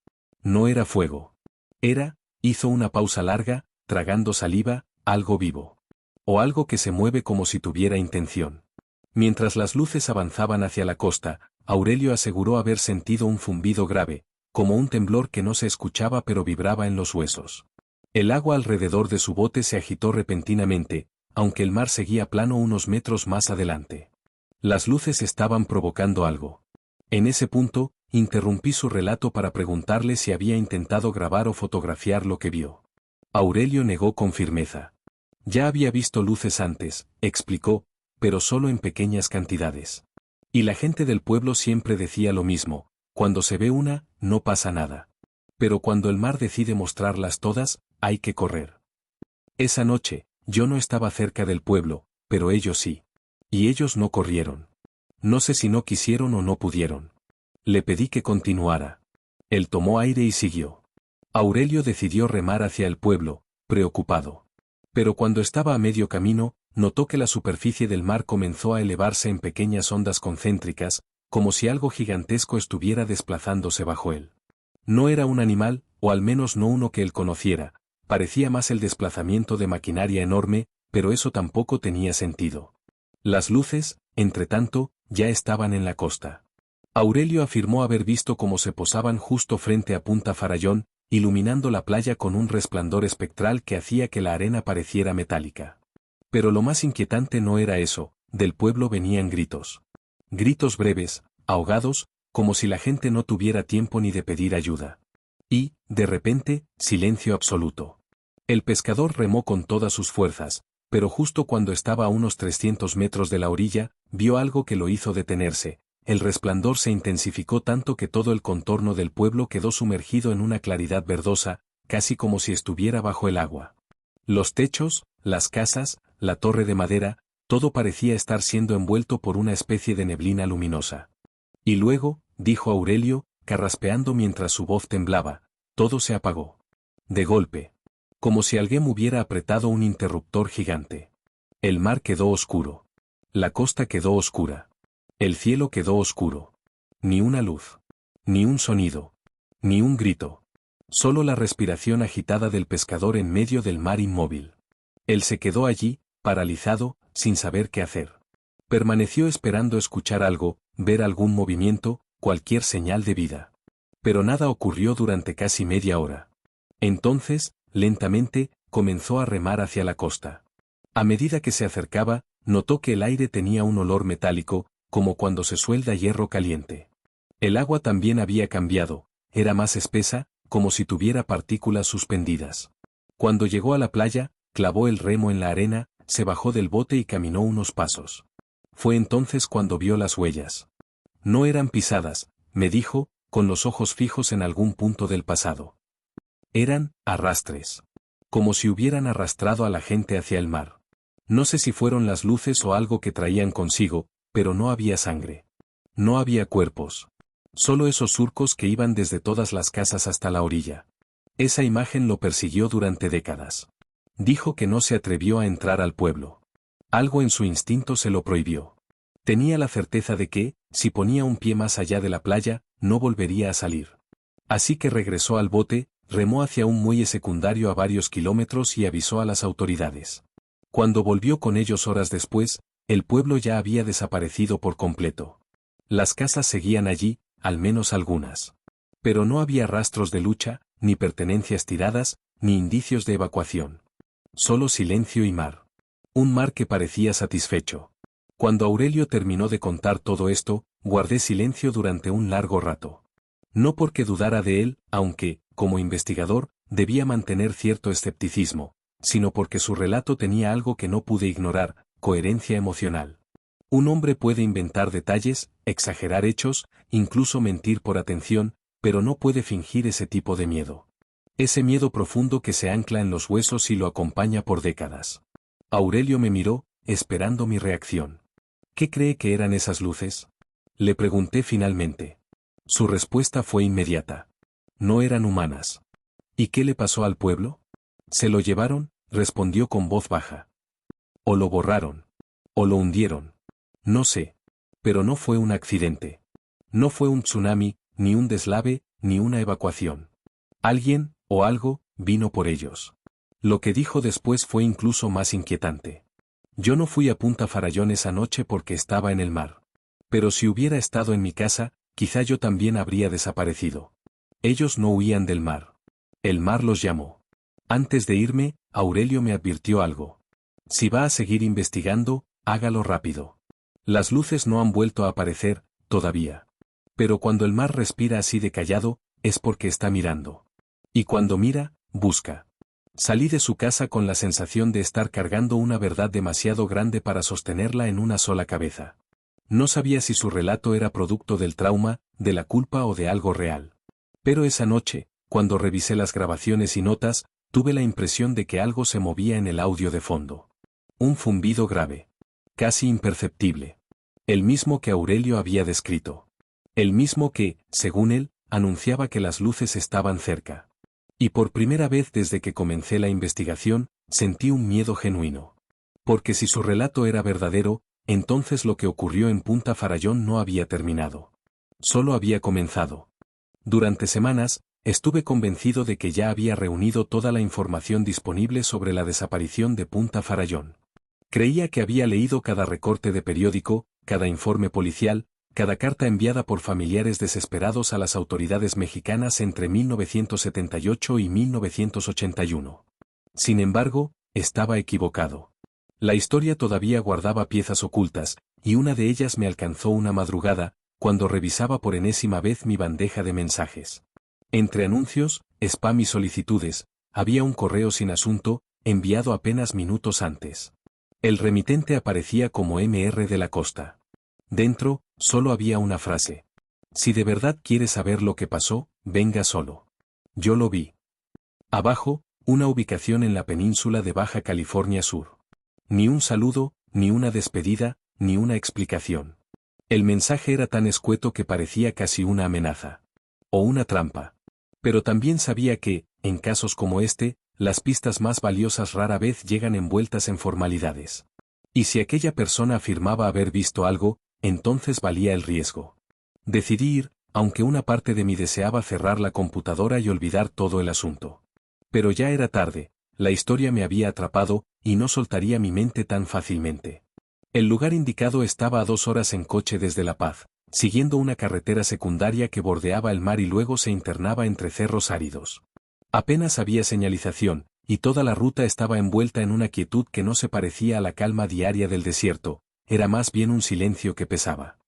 No era fuego. Era, hizo una pausa larga, tragando saliva, algo vivo. O algo que se mueve como si tuviera intención. Mientras las luces avanzaban hacia la costa, Aurelio aseguró haber sentido un zumbido grave, como un temblor que no se escuchaba pero vibraba en los huesos. El agua alrededor de su bote se agitó repentinamente, aunque el mar seguía plano unos metros más adelante. Las luces estaban provocando algo. En ese punto, interrumpí su relato para preguntarle si había intentado grabar o fotografiar lo que vio. Aurelio negó con firmeza. Ya había visto luces antes, explicó, pero solo en pequeñas cantidades. Y la gente del pueblo siempre decía lo mismo, cuando se ve una, no pasa nada. Pero cuando el mar decide mostrarlas todas, hay que correr. Esa noche, yo no estaba cerca del pueblo, pero ellos sí. Y ellos no corrieron. No sé si no quisieron o no pudieron. Le pedí que continuara. Él tomó aire y siguió. Aurelio decidió remar hacia el pueblo, preocupado. Pero cuando estaba a medio camino, notó que la superficie del mar comenzó a elevarse en pequeñas ondas concéntricas, como si algo gigantesco estuviera desplazándose bajo él. No era un animal, o al menos no uno que él conociera, parecía más el desplazamiento de maquinaria enorme, pero eso tampoco tenía sentido. Las luces, entretanto, ya estaban en la costa. Aurelio afirmó haber visto cómo se posaban justo frente a Punta Farallón, iluminando la playa con un resplandor espectral que hacía que la arena pareciera metálica. Pero lo más inquietante no era eso, del pueblo venían gritos. Gritos breves, ahogados, como si la gente no tuviera tiempo ni de pedir ayuda. Y, de repente, silencio absoluto. El pescador remó con todas sus fuerzas, pero justo cuando estaba a unos 300 metros de la orilla, vio algo que lo hizo detenerse. El resplandor se intensificó tanto que todo el contorno del pueblo quedó sumergido en una claridad verdosa, casi como si estuviera bajo el agua. Los techos, las casas, la torre de madera, todo parecía estar siendo envuelto por una especie de neblina luminosa. Y luego, dijo Aurelio, carraspeando mientras su voz temblaba, todo se apagó. De golpe. Como si alguien hubiera apretado un interruptor gigante. El mar quedó oscuro. La costa quedó oscura. El cielo quedó oscuro. Ni una luz. Ni un sonido. Ni un grito. Solo la respiración agitada del pescador en medio del mar inmóvil. Él se quedó allí, paralizado, sin saber qué hacer. Permaneció esperando escuchar algo, ver algún movimiento, cualquier señal de vida. Pero nada ocurrió durante casi media hora. Entonces, lentamente, comenzó a remar hacia la costa. A medida que se acercaba, notó que el aire tenía un olor metálico, como cuando se suelda hierro caliente. El agua también había cambiado, era más espesa, como si tuviera partículas suspendidas. Cuando llegó a la playa, clavó el remo en la arena, se bajó del bote y caminó unos pasos. Fue entonces cuando vio las huellas. No eran pisadas, me dijo, con los ojos fijos en algún punto del pasado. Eran arrastres. Como si hubieran arrastrado a la gente hacia el mar. No sé si fueron las luces o algo que traían consigo, pero no había sangre. No había cuerpos. Solo esos surcos que iban desde todas las casas hasta la orilla. Esa imagen lo persiguió durante décadas. Dijo que no se atrevió a entrar al pueblo. Algo en su instinto se lo prohibió. Tenía la certeza de que, si ponía un pie más allá de la playa, no volvería a salir. Así que regresó al bote, remó hacia un muelle secundario a varios kilómetros y avisó a las autoridades. Cuando volvió con ellos horas después, el pueblo ya había desaparecido por completo. Las casas seguían allí, al menos algunas. Pero no había rastros de lucha, ni pertenencias tiradas, ni indicios de evacuación. Solo silencio y mar. Un mar que parecía satisfecho. Cuando Aurelio terminó de contar todo esto, guardé silencio durante un largo rato. No porque dudara de él, aunque, como investigador, debía mantener cierto escepticismo, sino porque su relato tenía algo que no pude ignorar: coherencia emocional. Un hombre puede inventar detalles, exagerar hechos, incluso mentir por atención, pero no puede fingir ese tipo de miedo. Ese miedo profundo que se ancla en los huesos y lo acompaña por décadas. Aurelio me miró, esperando mi reacción. ¿Qué cree que eran esas luces? Le pregunté finalmente. Su respuesta fue inmediata. No eran humanas. ¿Y qué le pasó al pueblo? Se lo llevaron, respondió con voz baja. O lo borraron. O lo hundieron. No sé. Pero no fue un accidente. No fue un tsunami, ni un deslave, ni una evacuación. Alguien, o algo, vino por ellos. Lo que dijo después fue incluso más inquietante. Yo no fui a Punta Farallón esa noche porque estaba en el mar. Pero si hubiera estado en mi casa, quizá yo también habría desaparecido. Ellos no huían del mar. El mar los llamó. Antes de irme, Aurelio me advirtió algo. Si va a seguir investigando, hágalo rápido. Las luces no han vuelto a aparecer, todavía. Pero cuando el mar respira así de callado, es porque está mirando. Y cuando mira, busca. Salí de su casa con la sensación de estar cargando una verdad demasiado grande para sostenerla en una sola cabeza. No sabía si su relato era producto del trauma, de la culpa o de algo real. Pero esa noche, cuando revisé las grabaciones y notas, tuve la impresión de que algo se movía en el audio de fondo. Un zumbido grave. Casi imperceptible. El mismo que Aurelio había descrito. El mismo que, según él, anunciaba que las luces estaban cerca. Y por primera vez desde que comencé la investigación, sentí un miedo genuino. Porque si su relato era verdadero, entonces lo que ocurrió en Punta Farallón no había terminado. Solo había comenzado. Durante semanas, estuve convencido de que ya había reunido toda la información disponible sobre la desaparición de Punta Farallón. Creía que había leído cada recorte de periódico, cada informe policial, cada carta enviada por familiares desesperados a las autoridades mexicanas entre 1978 y 1981. Sin embargo, estaba equivocado. La historia todavía guardaba piezas ocultas, y una de ellas me alcanzó una madrugada, cuando revisaba por enésima vez mi bandeja de mensajes. Entre anuncios, spam y solicitudes, había un correo sin asunto, enviado apenas minutos antes. El remitente aparecía como Mr. de la Costa. Dentro, solo había una frase. Si de verdad quiere saber lo que pasó, venga solo. Yo lo vi. Abajo, una ubicación en la península de Baja California Sur. Ni un saludo, ni una despedida, ni una explicación. El mensaje era tan escueto que parecía casi una amenaza. O una trampa. Pero también sabía que, en casos como este, las pistas más valiosas rara vez llegan envueltas en formalidades. Y si aquella persona afirmaba haber visto algo, entonces valía el riesgo. Decidí ir, aunque una parte de mí deseaba cerrar la computadora y olvidar todo el asunto. Pero ya era tarde, la historia me había atrapado, y no soltaría mi mente tan fácilmente. El lugar indicado estaba a 2 horas en coche desde La Paz, siguiendo una carretera secundaria que bordeaba el mar y luego se internaba entre cerros áridos. Apenas había señalización, y toda la ruta estaba envuelta en una quietud que no se parecía a la calma diaria del desierto, era más bien un silencio que pesaba.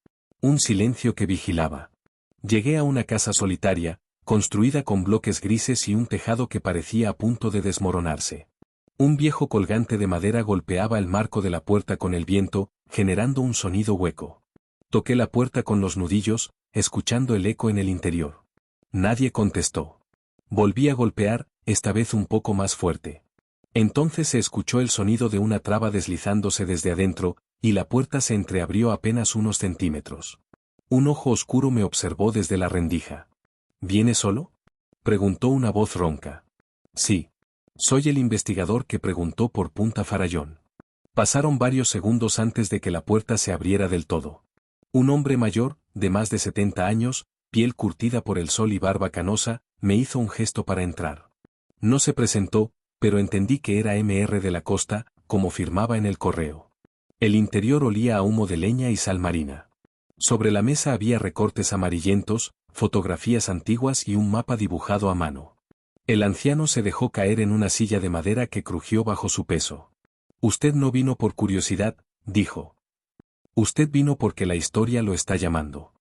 Un silencio que vigilaba. Llegué a una casa solitaria, construida con bloques grises y un tejado que parecía a punto de desmoronarse. Un viejo colgante de madera golpeaba el marco de la puerta con el viento, generando un sonido hueco. Toqué la puerta con los nudillos, escuchando el eco en el interior. Nadie contestó. Volví a golpear, esta vez un poco más fuerte. Entonces se escuchó el sonido de una traba deslizándose desde adentro, y la puerta se entreabrió apenas unos centímetros. Un ojo oscuro me observó desde la rendija. ¿Viene solo?, preguntó una voz ronca. Sí. Soy el investigador que preguntó por Punta Farallón. Pasaron varios segundos antes de que la puerta se abriera del todo. Un hombre mayor, de más de 70 años, piel curtida por el sol y barba canosa, me hizo un gesto para entrar. No se presentó, pero entendí que era Mr. de la Costa, como firmaba en el correo. El interior olía a humo de leña y sal marina. Sobre la mesa había recortes amarillentos, fotografías antiguas y un mapa dibujado a mano. El anciano se dejó caer en una silla de madera que crujió bajo su peso. Usted no vino por curiosidad, dijo. Usted vino porque la historia lo está llamando.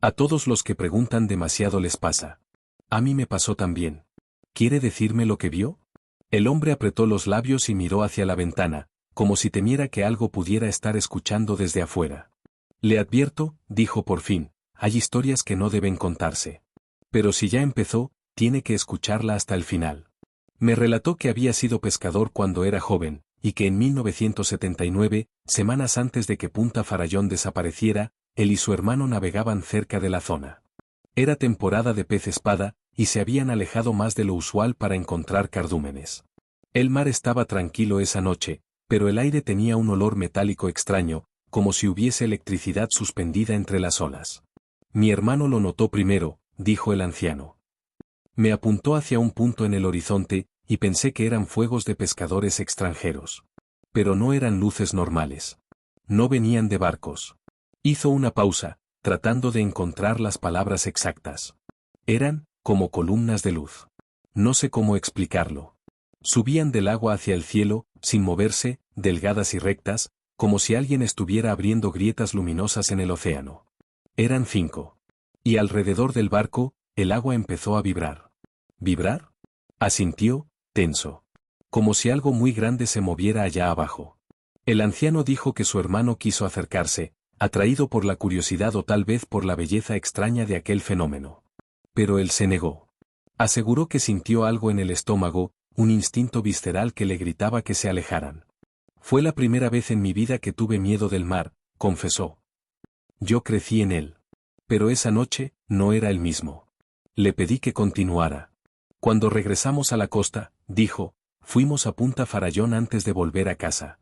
A todos los que preguntan demasiado les pasa. A mí me pasó también. ¿Quiere decirme lo que vio? El hombre apretó los labios y miró hacia la ventana, como si temiera que algo pudiera estar escuchando desde afuera. Le advierto, dijo por fin, hay historias que no deben contarse. Pero si ya empezó, tiene que escucharla hasta el final. Me relató que había sido pescador cuando era joven, y que en 1979, semanas antes de que Punta Farallón desapareciera, él y su hermano navegaban cerca de la zona. Era temporada de pez espada, y se habían alejado más de lo usual para encontrar cardúmenes. El mar estaba tranquilo esa noche, pero el aire tenía un olor metálico extraño, como si hubiese electricidad suspendida entre las olas. Mi hermano lo notó primero, dijo el anciano. Me apuntó hacia un punto en el horizonte, y pensé que eran fuegos de pescadores extranjeros. Pero no eran luces normales. No venían de barcos. Hizo una pausa, tratando de encontrar las palabras exactas. Eran, como columnas de luz. No sé cómo explicarlo. Subían del agua hacia el cielo, sin moverse, delgadas y rectas, como si alguien estuviera abriendo grietas luminosas en el océano. Eran 5. Y alrededor del barco, el agua empezó a vibrar. ¿Vibrar? Asintió, tenso. Como si algo muy grande se moviera allá abajo. El anciano dijo que su hermano quiso acercarse, atraído por la curiosidad o tal vez por la belleza extraña de aquel fenómeno. Pero él se negó. Aseguró que sintió algo en el estómago, un instinto visceral que le gritaba que se alejaran. Fue la primera vez en mi vida que tuve miedo del mar, confesó. Yo crecí en él. Pero esa noche, no era el mismo. Le pedí que continuara. Cuando regresamos a la costa, dijo, fuimos a Punta Farallón antes de volver a casa.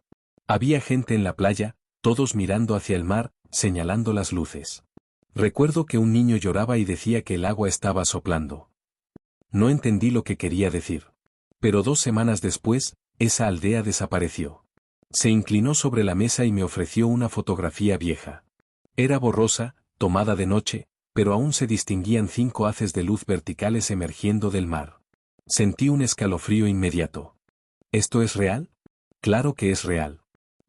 Había gente en la playa, todos mirando hacia el mar, señalando las luces. Recuerdo que un niño lloraba y decía que el agua estaba soplando. No entendí lo que quería decir. Pero 2 semanas después, esa aldea desapareció. Se inclinó sobre la mesa y me ofreció una fotografía vieja. Era borrosa, tomada de noche, pero aún se distinguían 5 haces de luz verticales emergiendo del mar. Sentí un escalofrío inmediato. ¿Esto es real? Claro que es real.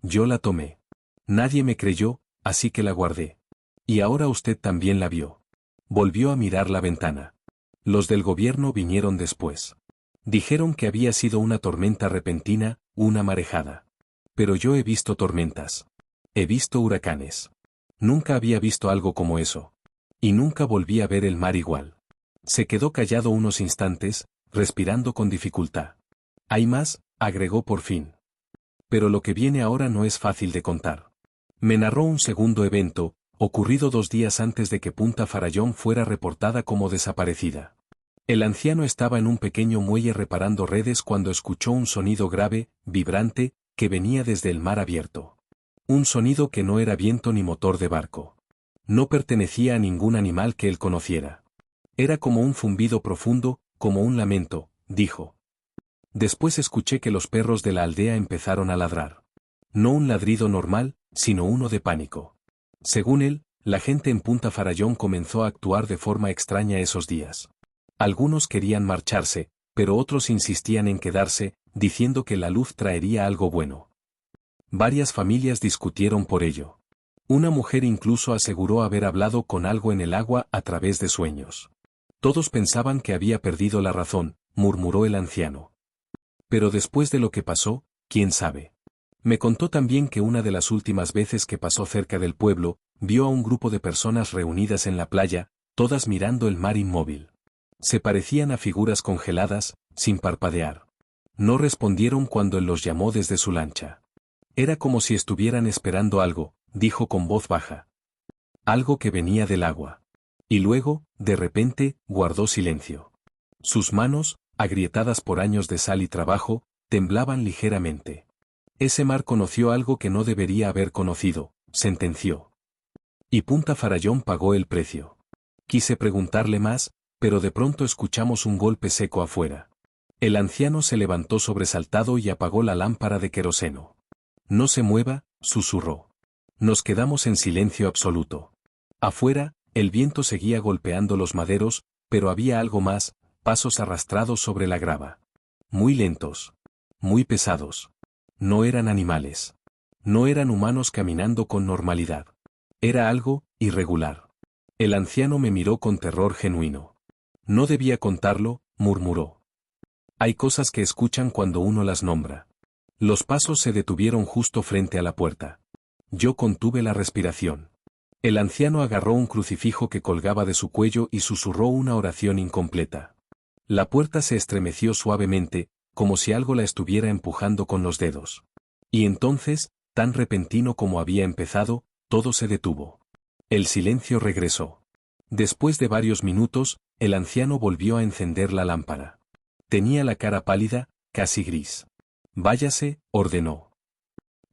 Yo la tomé. Nadie me creyó, así que la guardé. Y ahora usted también la vio. Volvió a mirar la ventana. Los del gobierno vinieron después. Dijeron que había sido una tormenta repentina, una marejada. Pero yo he visto tormentas. He visto huracanes. Nunca había visto algo como eso. Y nunca volví a ver el mar igual. Se quedó callado unos instantes, respirando con dificultad. Hay más, agregó por fin. Pero lo que viene ahora no es fácil de contar. Me narró un segundo evento, ocurrido 2 días antes de que Punta Farallón fuera reportada como desaparecida. El anciano estaba en un pequeño muelle reparando redes cuando escuchó un sonido grave, vibrante, que venía desde el mar abierto. Un sonido que no era viento ni motor de barco. No pertenecía a ningún animal que él conociera. Era como un zumbido profundo, como un lamento, dijo. Después escuché que los perros de la aldea empezaron a ladrar. No un ladrido normal, sino uno de pánico. Según él, la gente en Punta Farallón comenzó a actuar de forma extraña esos días. Algunos querían marcharse, pero otros insistían en quedarse, diciendo que la luz traería algo bueno. Varias familias discutieron por ello. Una mujer incluso aseguró haber hablado con algo en el agua a través de sueños. Todos pensaban que había perdido la razón, murmuró el anciano. Pero después de lo que pasó, ¿quién sabe? Me contó también que una de las últimas veces que pasó cerca del pueblo, vio a un grupo de personas reunidas en la playa, todas mirando el mar inmóvil. Se parecían a figuras congeladas, sin parpadear. No respondieron cuando él los llamó desde su lancha. Era como si estuvieran esperando algo, dijo con voz baja. Algo que venía del agua. Y luego, de repente, guardó silencio. Sus manos, agrietadas por años de sal y trabajo, temblaban ligeramente. Ese mar conoció algo que no debería haber conocido, sentenció. Y Punta Farallón pagó el precio. Quise preguntarle más, pero de pronto escuchamos un golpe seco afuera. El anciano se levantó sobresaltado y apagó la lámpara de queroseno. No se mueva, susurró. Nos quedamos en silencio absoluto. Afuera, el viento seguía golpeando los maderos, pero había algo más, pasos arrastrados sobre la grava. Muy lentos. Muy pesados. No eran animales. No eran humanos caminando con normalidad. Era algo irregular. El anciano me miró con terror genuino. No debía contarlo, murmuró. Hay cosas que escuchan cuando uno las nombra. Los pasos se detuvieron justo frente a la puerta. Yo contuve la respiración. El anciano agarró un crucifijo que colgaba de su cuello y susurró una oración incompleta. La puerta se estremeció suavemente, como si algo la estuviera empujando con los dedos. Y entonces, tan repentino como había empezado, todo se detuvo. El silencio regresó. Después de varios minutos, el anciano volvió a encender la lámpara. Tenía la cara pálida, casi gris. Váyase, ordenó.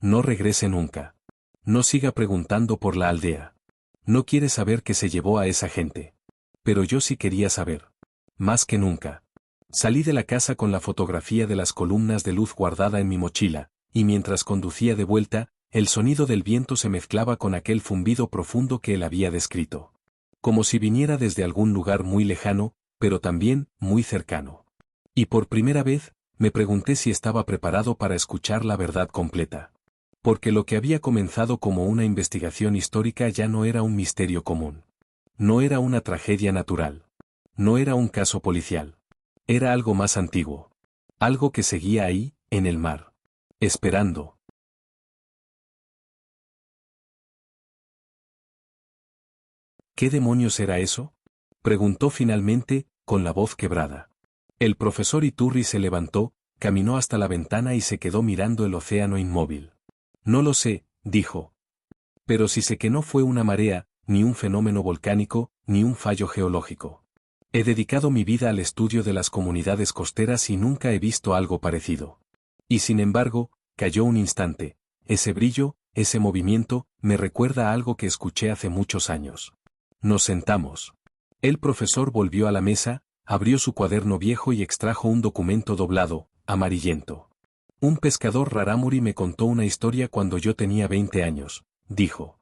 No regrese nunca. No siga preguntando por la aldea. No quiere saber qué se llevó a esa gente. Pero yo sí quería saber. Más que nunca. Salí de la casa con la fotografía de las columnas de luz guardada en mi mochila, y mientras conducía de vuelta, el sonido del viento se mezclaba con aquel zumbido profundo que él había descrito. Como si viniera desde algún lugar muy lejano, pero también muy cercano. Y por primera vez, me pregunté si estaba preparado para escuchar la verdad completa. Porque lo que había comenzado como una investigación histórica ya no era un misterio común. No era una tragedia natural. No era un caso policial. Era algo más antiguo. Algo que seguía ahí, en el mar. Esperando. ¿Qué demonios era eso? Preguntó finalmente, con la voz quebrada. El profesor Iturri se levantó, caminó hasta la ventana y se quedó mirando el océano inmóvil. No lo sé, dijo. Pero sí sé que no fue una marea, ni un fenómeno volcánico, ni un fallo geológico. He dedicado mi vida al estudio de las comunidades costeras y nunca he visto algo parecido. Y sin embargo, cayó un instante. Ese brillo, ese movimiento, me recuerda a algo que escuché hace muchos años. Nos sentamos. El profesor volvió a la mesa, abrió su cuaderno viejo y extrajo un documento doblado, amarillento. Un pescador rarámuri me contó una historia cuando yo tenía 20 años, dijo.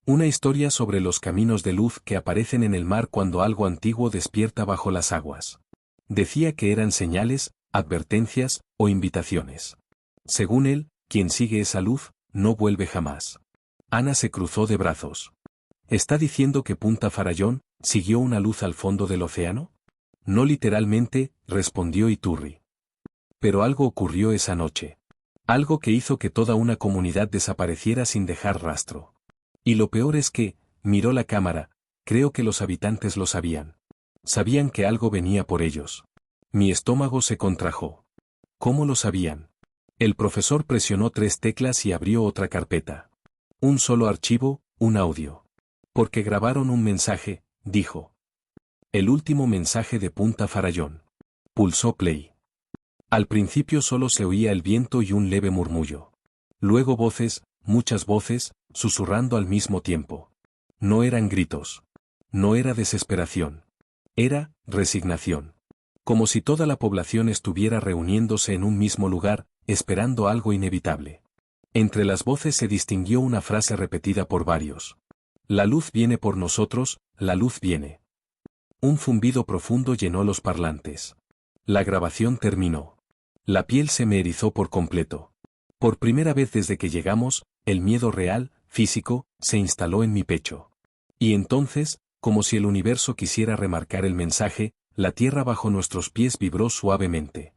Una historia sobre los caminos de luz que aparecen en el mar cuando algo antiguo despierta bajo las aguas. Decía que eran señales, advertencias o invitaciones. Según él, quien sigue esa luz, no vuelve jamás. Ana se cruzó de brazos. ¿Está diciendo que Punta Farallón siguió una luz al fondo del océano? No literalmente, respondió Iturri. Pero algo ocurrió esa noche. Algo que hizo que toda una comunidad desapareciera sin dejar rastro. Y lo peor es que, miró la cámara, creo que los habitantes lo sabían. Sabían que algo venía por ellos. Mi estómago se contrajo. ¿Cómo lo sabían? El profesor presionó 3 teclas y abrió otra carpeta. Un solo archivo, un audio. Porque grabaron un mensaje, dijo. El último mensaje de Punta Farallón. Pulsó play. Al principio solo se oía el viento y un leve murmullo. Luego voces, muchas voces, susurrando al mismo tiempo. No eran gritos. No era desesperación. Era resignación. Como si toda la población estuviera reuniéndose en un mismo lugar, esperando algo inevitable. Entre las voces se distinguió una frase repetida por varios. La luz viene por nosotros, la luz viene. Un zumbido profundo llenó los parlantes. La grabación terminó. La piel se me erizó por completo. Por primera vez desde que llegamos, el miedo real, físico, se instaló en mi pecho. Y entonces, como si el universo quisiera remarcar el mensaje, la tierra bajo nuestros pies vibró suavemente.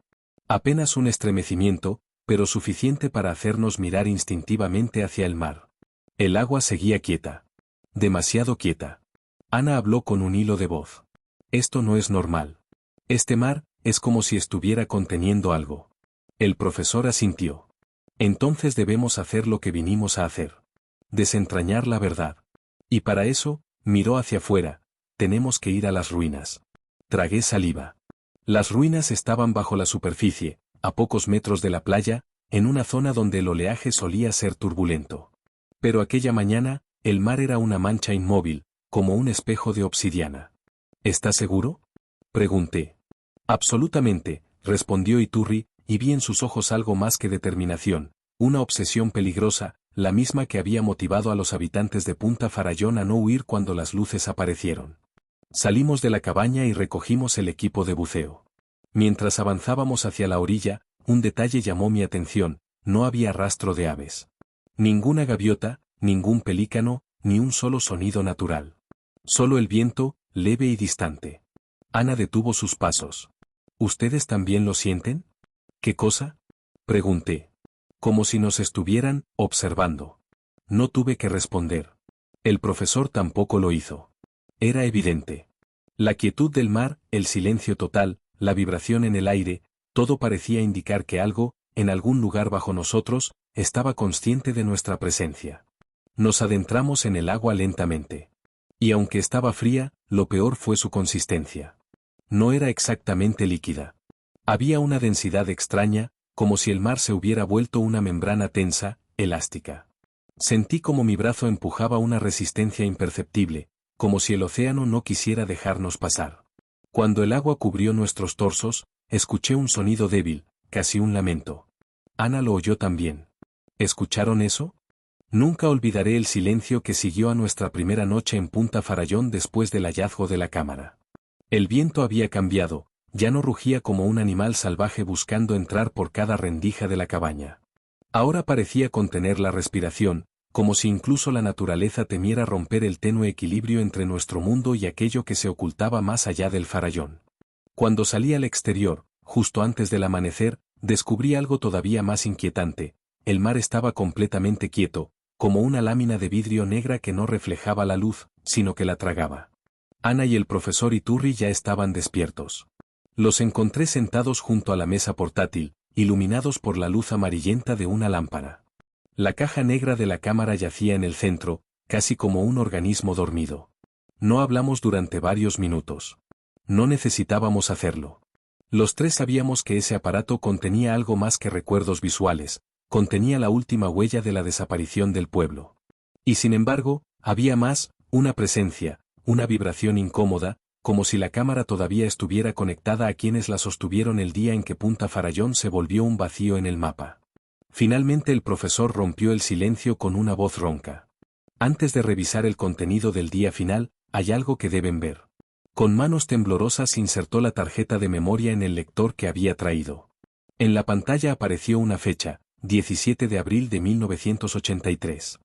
Apenas un estremecimiento, pero suficiente para hacernos mirar instintivamente hacia el mar. El agua seguía quieta. Demasiado quieta. Ana habló con un hilo de voz. Esto no es normal. Este mar, es como si estuviera conteniendo algo. El profesor asintió. Entonces debemos hacer lo que vinimos a hacer. Desentrañar la verdad. Y para eso, miró hacia afuera, tenemos que ir a las ruinas. Tragué saliva. Las ruinas estaban bajo la superficie, a pocos metros de la playa, en una zona donde el oleaje solía ser turbulento. Pero aquella mañana, el mar era una mancha inmóvil, como un espejo de obsidiana. ¿Estás seguro? Pregunté. Absolutamente, respondió Iturri, y vi en sus ojos algo más que determinación, una obsesión peligrosa, la misma que había motivado a los habitantes de Punta Farallón a no huir cuando las luces aparecieron. Salimos de la cabaña y recogimos el equipo de buceo. Mientras avanzábamos hacia la orilla, un detalle llamó mi atención: no había rastro de aves. Ninguna gaviota, ningún pelícano, ni un solo sonido natural. Solo el viento, leve y distante. Ana detuvo sus pasos. ¿Ustedes también lo sienten? ¿Qué cosa?, pregunté. Como si nos estuvieran observando. No tuve que responder. El profesor tampoco lo hizo. Era evidente. La quietud del mar, el silencio total, la vibración en el aire, todo parecía indicar que algo, en algún lugar bajo nosotros, estaba consciente de nuestra presencia. Nos adentramos en el agua lentamente. Y aunque estaba fría, lo peor fue su consistencia. No era exactamente líquida. Había una densidad extraña, como si el mar se hubiera vuelto una membrana tensa, elástica. Sentí como mi brazo empujaba una resistencia imperceptible, como si el océano no quisiera dejarnos pasar. Cuando el agua cubrió nuestros torsos, escuché un sonido débil, casi un lamento. Ana lo oyó también. ¿Escucharon eso? Nunca olvidaré el silencio que siguió a nuestra primera noche en Punta Farallón después del hallazgo de la cámara. El viento había cambiado, ya no rugía como un animal salvaje buscando entrar por cada rendija de la cabaña. Ahora parecía contener la respiración, como si incluso la naturaleza temiera romper el tenue equilibrio entre nuestro mundo y aquello que se ocultaba más allá del farallón. Cuando salí al exterior, justo antes del amanecer, descubrí algo todavía más inquietante: el mar estaba completamente quieto, como una lámina de vidrio negra que no reflejaba la luz, sino que la tragaba. Ana y el profesor Iturri ya estaban despiertos. Los encontré sentados junto a la mesa portátil, iluminados por la luz amarillenta de una lámpara. La caja negra de la cámara yacía en el centro, casi como un organismo dormido. No hablamos durante varios minutos. No necesitábamos hacerlo. Los tres sabíamos que ese aparato contenía algo más que recuerdos visuales, contenía la última huella de la desaparición del pueblo. Y sin embargo, había más: una presencia, una vibración incómoda, como si la cámara todavía estuviera conectada a quienes la sostuvieron el día en que Punta Farallón se volvió un vacío en el mapa. Finalmente el profesor rompió el silencio con una voz ronca. Antes de revisar el contenido del día final, hay algo que deben ver. Con manos temblorosas insertó la tarjeta de memoria en el lector que había traído. En la pantalla apareció una fecha: 17 de abril de 1983.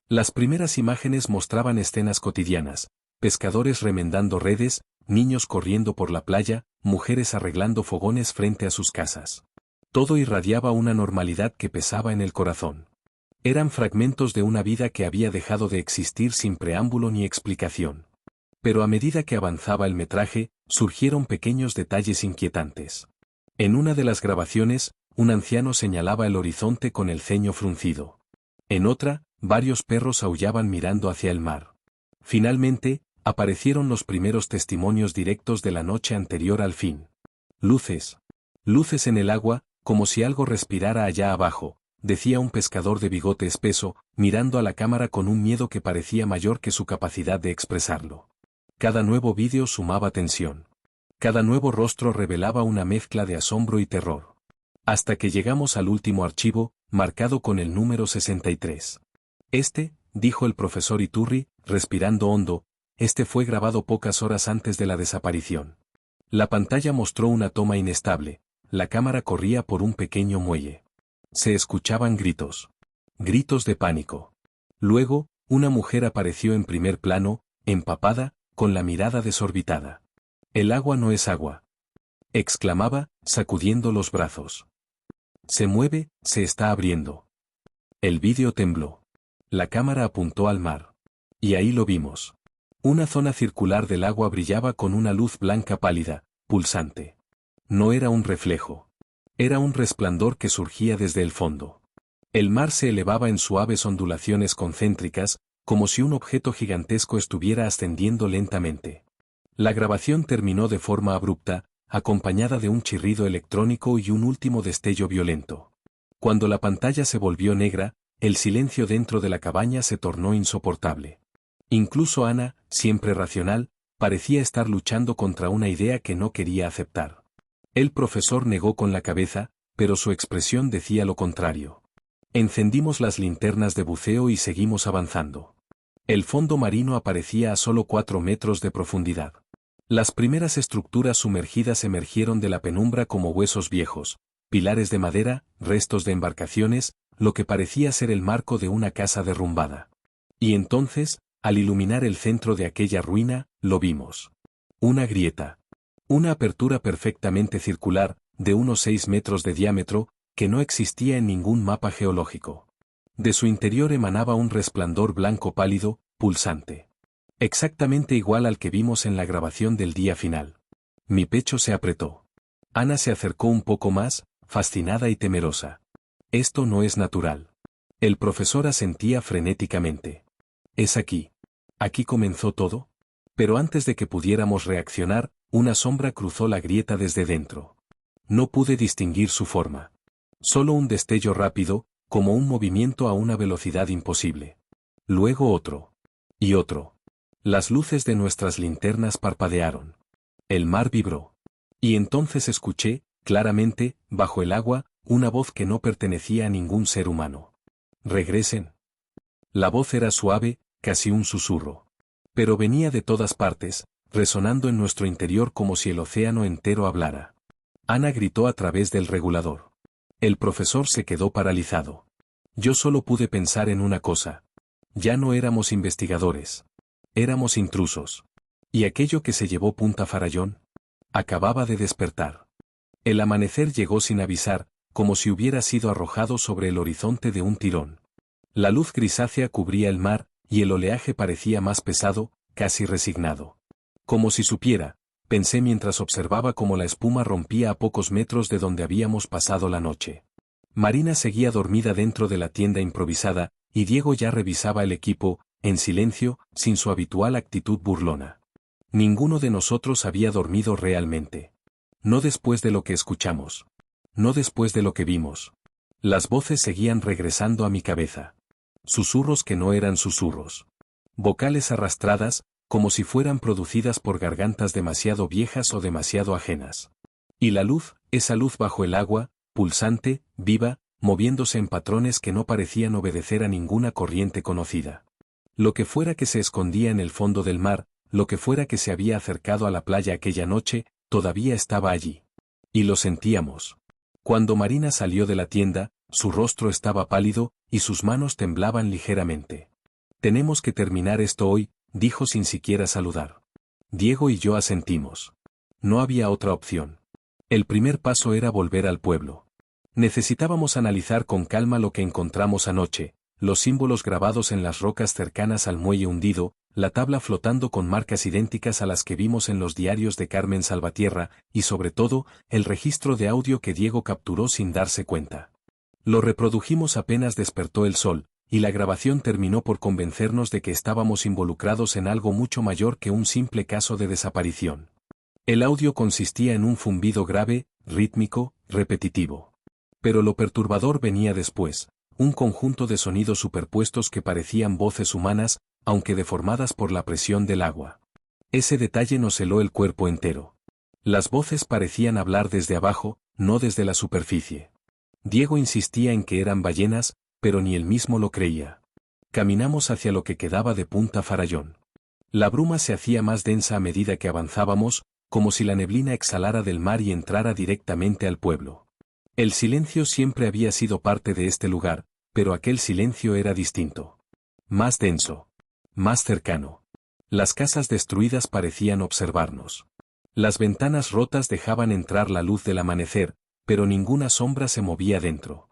Las primeras imágenes mostraban escenas cotidianas: pescadores remendando redes, niños corriendo por la playa, mujeres arreglando fogones frente a sus casas. Todo irradiaba una normalidad que pesaba en el corazón. Eran fragmentos de una vida que había dejado de existir sin preámbulo ni explicación. Pero a medida que avanzaba el metraje, surgieron pequeños detalles inquietantes. En una de las grabaciones, un anciano señalaba el horizonte con el ceño fruncido. En otra, varios perros aullaban mirando hacia el mar. Finalmente, aparecieron los primeros testimonios directos de la noche anterior al fin. Luces. Luces en el agua, como si algo respirara allá abajo, decía un pescador de bigote espeso, mirando a la cámara con un miedo que parecía mayor que su capacidad de expresarlo. Cada nuevo vídeo sumaba tensión. Cada nuevo rostro revelaba una mezcla de asombro y terror. Hasta que llegamos al último archivo, marcado con el número 63. Dijo el profesor Iturri, respirando hondo, fue grabado pocas horas antes de la desaparición. La pantalla mostró una toma inestable, la cámara corría por un pequeño muelle. Se escuchaban gritos. Gritos de pánico. Luego, una mujer apareció en primer plano, empapada, con la mirada desorbitada. «El agua no es agua», exclamaba, sacudiendo los brazos. «Se mueve, se está abriendo». El vídeo tembló. La cámara apuntó al mar. Y ahí lo vimos. Una zona circular del agua brillaba con una luz blanca pálida, pulsante. No era un reflejo. Era un resplandor que surgía desde el fondo. El mar se elevaba en suaves ondulaciones concéntricas, como si un objeto gigantesco estuviera ascendiendo lentamente. La grabación terminó de forma abrupta, acompañada de un chirrido electrónico y un último destello violento. Cuando la pantalla se volvió negra, el silencio dentro de la cabaña se tornó insoportable. Incluso Ana, siempre racional, parecía estar luchando contra una idea que no quería aceptar. El profesor negó con la cabeza, pero su expresión decía lo contrario. Encendimos las linternas de buceo y seguimos avanzando. El fondo marino aparecía a solo 4 metros de profundidad. Las primeras estructuras sumergidas emergieron de la penumbra como huesos viejos, pilares de madera, restos de embarcaciones, lo que parecía ser el marco de una casa derrumbada. Y entonces, al iluminar el centro de aquella ruina, lo vimos. Una grieta. Una apertura perfectamente circular, de unos 6 metros de diámetro, que no existía en ningún mapa geológico. De su interior emanaba un resplandor blanco pálido, pulsante. Exactamente igual al que vimos en la grabación del día final. Mi pecho se apretó. Ana se acercó un poco más, fascinada y temerosa. Esto no es natural. El profesor asentía frenéticamente. Es aquí. Aquí comenzó todo. Pero antes de que pudiéramos reaccionar, una sombra cruzó la grieta desde dentro. No pude distinguir su forma. Solo un destello rápido, como un movimiento a una velocidad imposible. Luego otro. Y otro. Las luces de nuestras linternas parpadearon. El mar vibró. Y entonces escuché, claramente, bajo el agua, una voz que no pertenecía a ningún ser humano. «Regresen». La voz era suave, casi un susurro. Pero venía de todas partes, resonando en nuestro interior como si el océano entero hablara. Ana gritó a través del regulador. El profesor se quedó paralizado. Yo solo pude pensar en una cosa. Ya no éramos investigadores. Éramos intrusos. ¿Y aquello que se llevó Punta Farallón? Acababa de despertar. El amanecer llegó sin avisar, como si hubiera sido arrojado sobre el horizonte de un tirón. La luz grisácea cubría el mar, y el oleaje parecía más pesado, casi resignado. Como si supiera, pensé mientras observaba cómo la espuma rompía a pocos metros de donde habíamos pasado la noche. Marina seguía dormida dentro de la tienda improvisada, y Diego ya revisaba el equipo, en silencio, sin su habitual actitud burlona. Ninguno de nosotros había dormido realmente. No después de lo que escuchamos. No después de lo que vimos. Las voces seguían regresando a mi cabeza. Susurros que no eran susurros. Vocales arrastradas, como si fueran producidas por gargantas demasiado viejas o demasiado ajenas. Y la luz, esa luz bajo el agua, pulsante, viva, moviéndose en patrones que no parecían obedecer a ninguna corriente conocida. Lo que fuera que se escondía en el fondo del mar, lo que fuera que se había acercado a la playa aquella noche, todavía estaba allí. Y lo sentíamos. Cuando Marina salió de la tienda, su rostro estaba pálido, y sus manos temblaban ligeramente. «Tenemos que terminar esto hoy», dijo sin siquiera saludar. Diego y yo asentimos. No había otra opción. El primer paso era volver al pueblo. Necesitábamos analizar con calma lo que encontramos anoche, los símbolos grabados en las rocas cercanas al muelle hundido, la tabla flotando con marcas idénticas a las que vimos en los diarios de Carmen Salvatierra, y sobre todo, el registro de audio que Diego capturó sin darse cuenta. Lo reprodujimos apenas despertó el sol, y la grabación terminó por convencernos de que estábamos involucrados en algo mucho mayor que un simple caso de desaparición. El audio consistía en un zumbido grave, rítmico, repetitivo. Pero lo perturbador venía después, un conjunto de sonidos superpuestos que parecían voces humanas, aunque deformadas por la presión del agua. Ese detalle nos heló el cuerpo entero. Las voces parecían hablar desde abajo, no desde la superficie. Diego insistía en que eran ballenas, pero ni él mismo lo creía. Caminamos hacia lo que quedaba de Punta Farallón. La bruma se hacía más densa a medida que avanzábamos, como si la neblina exhalara del mar y entrara directamente al pueblo. El silencio siempre había sido parte de este lugar, pero aquel silencio era distinto. Más denso. Más cercano. Las casas destruidas parecían observarnos. Las ventanas rotas dejaban entrar la luz del amanecer, pero ninguna sombra se movía dentro.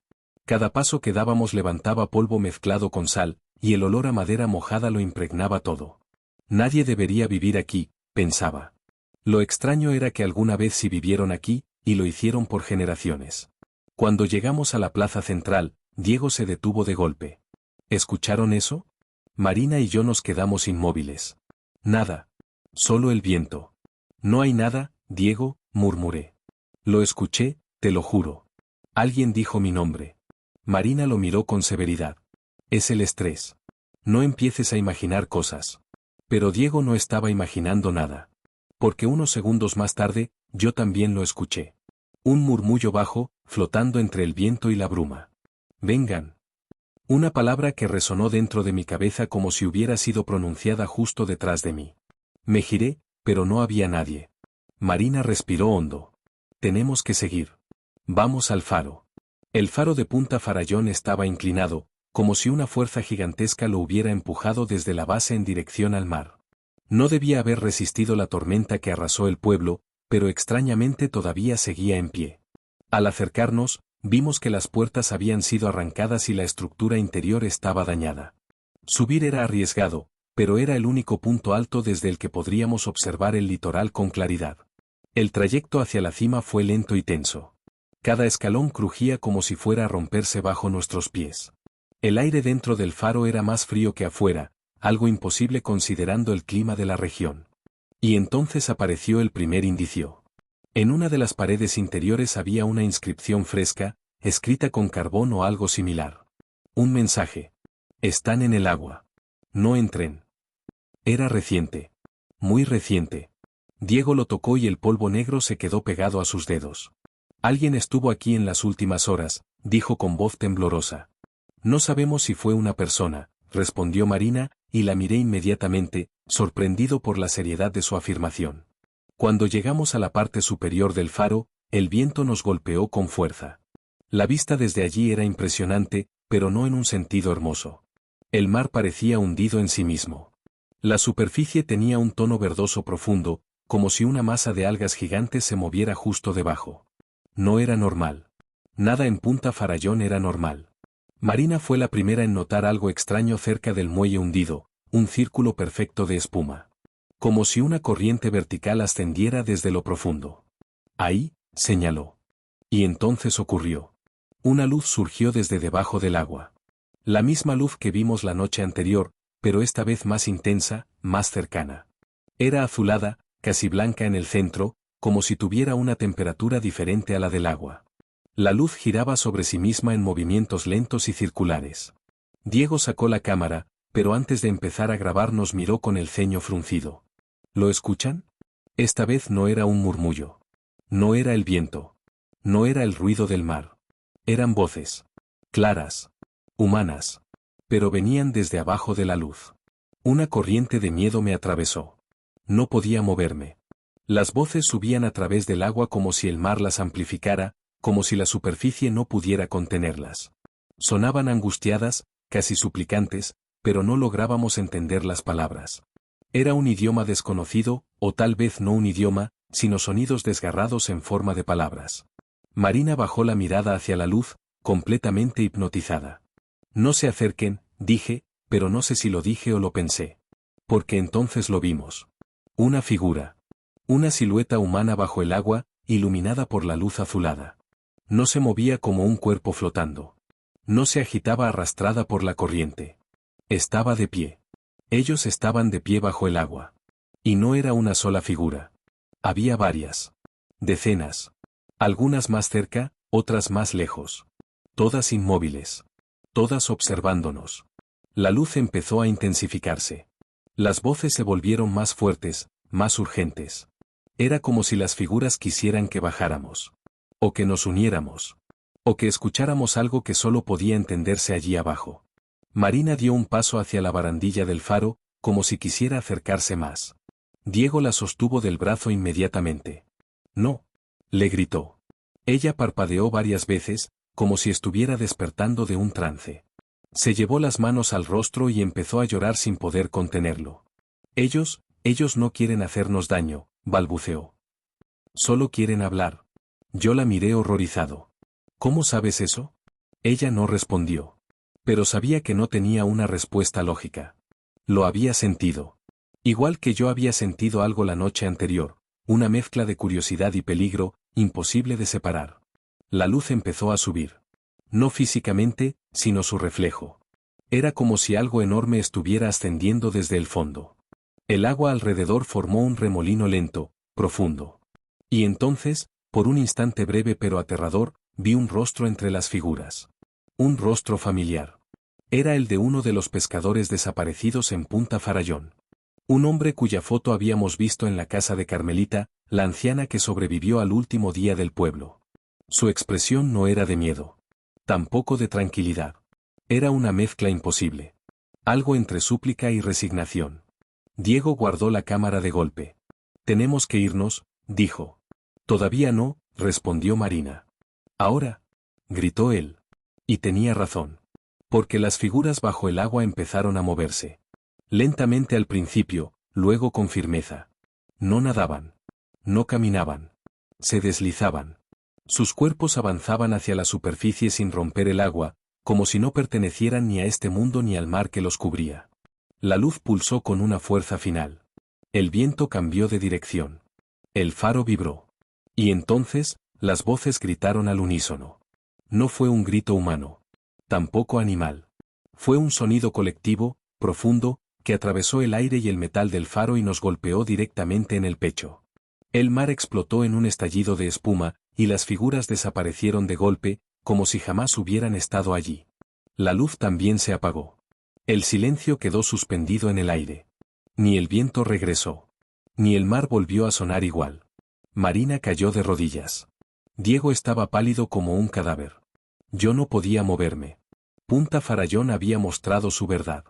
Cada paso que dábamos levantaba polvo mezclado con sal, y el olor a madera mojada lo impregnaba todo. Nadie debería vivir aquí, pensaba. Lo extraño era que alguna vez sí vivieron aquí, y lo hicieron por generaciones. Cuando llegamos a la plaza central, Diego se detuvo de golpe. ¿Escucharon eso? Marina y yo nos quedamos inmóviles. Nada. Solo el viento. No hay nada, Diego, murmuré. Lo escuché, te lo juro. Alguien dijo mi nombre. Marina lo miró con severidad. Es el estrés. No empieces a imaginar cosas. Pero Diego no estaba imaginando nada. Porque unos segundos más tarde, yo también lo escuché. Un murmullo bajo, flotando entre el viento y la bruma. Vengan. Una palabra que resonó dentro de mi cabeza como si hubiera sido pronunciada justo detrás de mí. Me giré, pero no había nadie. Marina respiró hondo. Tenemos que seguir. Vamos al faro. El faro de Punta Farallón estaba inclinado, como si una fuerza gigantesca lo hubiera empujado desde la base en dirección al mar. No debía haber resistido la tormenta que arrasó el pueblo, pero extrañamente todavía seguía en pie. Al acercarnos, vimos que las puertas habían sido arrancadas y la estructura interior estaba dañada. Subir era arriesgado, pero era el único punto alto desde el que podríamos observar el litoral con claridad. El trayecto hacia la cima fue lento y tenso. Cada escalón crujía como si fuera a romperse bajo nuestros pies. El aire dentro del faro era más frío que afuera, algo imposible considerando el clima de la región. Y entonces apareció el primer indicio. En una de las paredes interiores había una inscripción fresca, escrita con carbón o algo similar. Un mensaje. Están en el agua. No entren. Era reciente. Muy reciente. Diego lo tocó y el polvo negro se quedó pegado a sus dedos. Alguien estuvo aquí en las últimas horas, dijo con voz temblorosa. No sabemos si fue una persona, respondió Marina, y la miré inmediatamente, sorprendido por la seriedad de su afirmación. Cuando llegamos a la parte superior del faro, el viento nos golpeó con fuerza. La vista desde allí era impresionante, pero no en un sentido hermoso. El mar parecía hundido en sí mismo. La superficie tenía un tono verdoso profundo, como si una masa de algas gigantes se moviera justo debajo. No era normal. Nada en Punta Farallón era normal. Marina fue la primera en notar algo extraño cerca del muelle hundido, un círculo perfecto de espuma. Como si una corriente vertical ascendiera desde lo profundo. Ahí, señaló. Y entonces ocurrió. Una luz surgió desde debajo del agua. La misma luz que vimos la noche anterior, pero esta vez más intensa, más cercana. Era azulada, casi blanca en el centro, como si tuviera una temperatura diferente a la del agua. La luz giraba sobre sí misma en movimientos lentos y circulares. Diego sacó la cámara, pero antes de empezar a grabar nos miró con el ceño fruncido. ¿Lo escuchan? Esta vez no era un murmullo. No era el viento. No era el ruido del mar. Eran voces. Claras. Humanas. Pero venían desde abajo de la luz. Una corriente de miedo me atravesó. No podía moverme. Las voces subían a través del agua como si el mar las amplificara, como si la superficie no pudiera contenerlas. Sonaban angustiadas, casi suplicantes, pero no lográbamos entender las palabras. Era un idioma desconocido, o tal vez no un idioma, sino sonidos desgarrados en forma de palabras. Marina bajó la mirada hacia la luz, completamente hipnotizada. No se acerquen, dije, pero no sé si lo dije o lo pensé. Porque entonces lo vimos. Una figura. Una silueta humana bajo el agua, iluminada por la luz azulada. No se movía como un cuerpo flotando. No se agitaba arrastrada por la corriente. Estaba de pie. Ellos estaban de pie bajo el agua. Y no era una sola figura. Había varias. Decenas. Algunas más cerca, otras más lejos. Todas inmóviles. Todas observándonos. La luz empezó a intensificarse. Las voces se volvieron más fuertes, más urgentes. Era como si las figuras quisieran que bajáramos. O que nos uniéramos. O que escucháramos algo que solo podía entenderse allí abajo. Marina dio un paso hacia la barandilla del faro, como si quisiera acercarse más. Diego la sostuvo del brazo inmediatamente. No. Le gritó. Ella parpadeó varias veces, como si estuviera despertando de un trance. Se llevó las manos al rostro y empezó a llorar sin poder contenerlo. Ellos no quieren hacernos daño, balbuceó. Solo quieren hablar. Yo la miré horrorizado. ¿Cómo sabes eso? Ella no respondió. Pero sabía que no tenía una respuesta lógica. Lo había sentido. Igual que yo había sentido algo la noche anterior, una mezcla de curiosidad y peligro, imposible de separar. La luz empezó a subir. No físicamente, sino su reflejo. Era como si algo enorme estuviera ascendiendo desde el fondo. El agua alrededor formó un remolino lento, profundo. Y entonces, por un instante breve pero aterrador, vi un rostro entre las figuras. Un rostro familiar. Era el de uno de los pescadores desaparecidos en Punta Farallón. Un hombre cuya foto habíamos visto en la casa de Carmelita, la anciana que sobrevivió al último día del pueblo. Su expresión no era de miedo. Tampoco de tranquilidad. Era una mezcla imposible. Algo entre súplica y resignación. Diego guardó la cámara de golpe. Tenemos que irnos, dijo. Todavía no, respondió Marina. Ahora, gritó él. Y tenía razón. Porque las figuras bajo el agua empezaron a moverse. Lentamente al principio, luego con firmeza. No nadaban. No caminaban. Se deslizaban. Sus cuerpos avanzaban hacia la superficie sin romper el agua, como si no pertenecieran ni a este mundo ni al mar que los cubría. La luz pulsó con una fuerza final. El viento cambió de dirección. El faro vibró. Y entonces, las voces gritaron al unísono. No fue un grito humano. Tampoco animal. Fue un sonido colectivo, profundo, que atravesó el aire y el metal del faro y nos golpeó directamente en el pecho. El mar explotó en un estallido de espuma, y las figuras desaparecieron de golpe, como si jamás hubieran estado allí. La luz también se apagó. El silencio quedó suspendido en el aire. Ni el viento regresó. Ni el mar volvió a sonar igual. Marina cayó de rodillas. Diego estaba pálido como un cadáver. Yo no podía moverme. Punta Farallón había mostrado su verdad.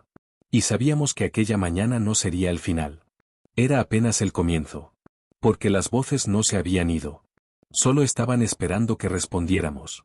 Y sabíamos que aquella mañana no sería el final. Era apenas el comienzo. Porque las voces no se habían ido. Solo estaban esperando que respondiéramos.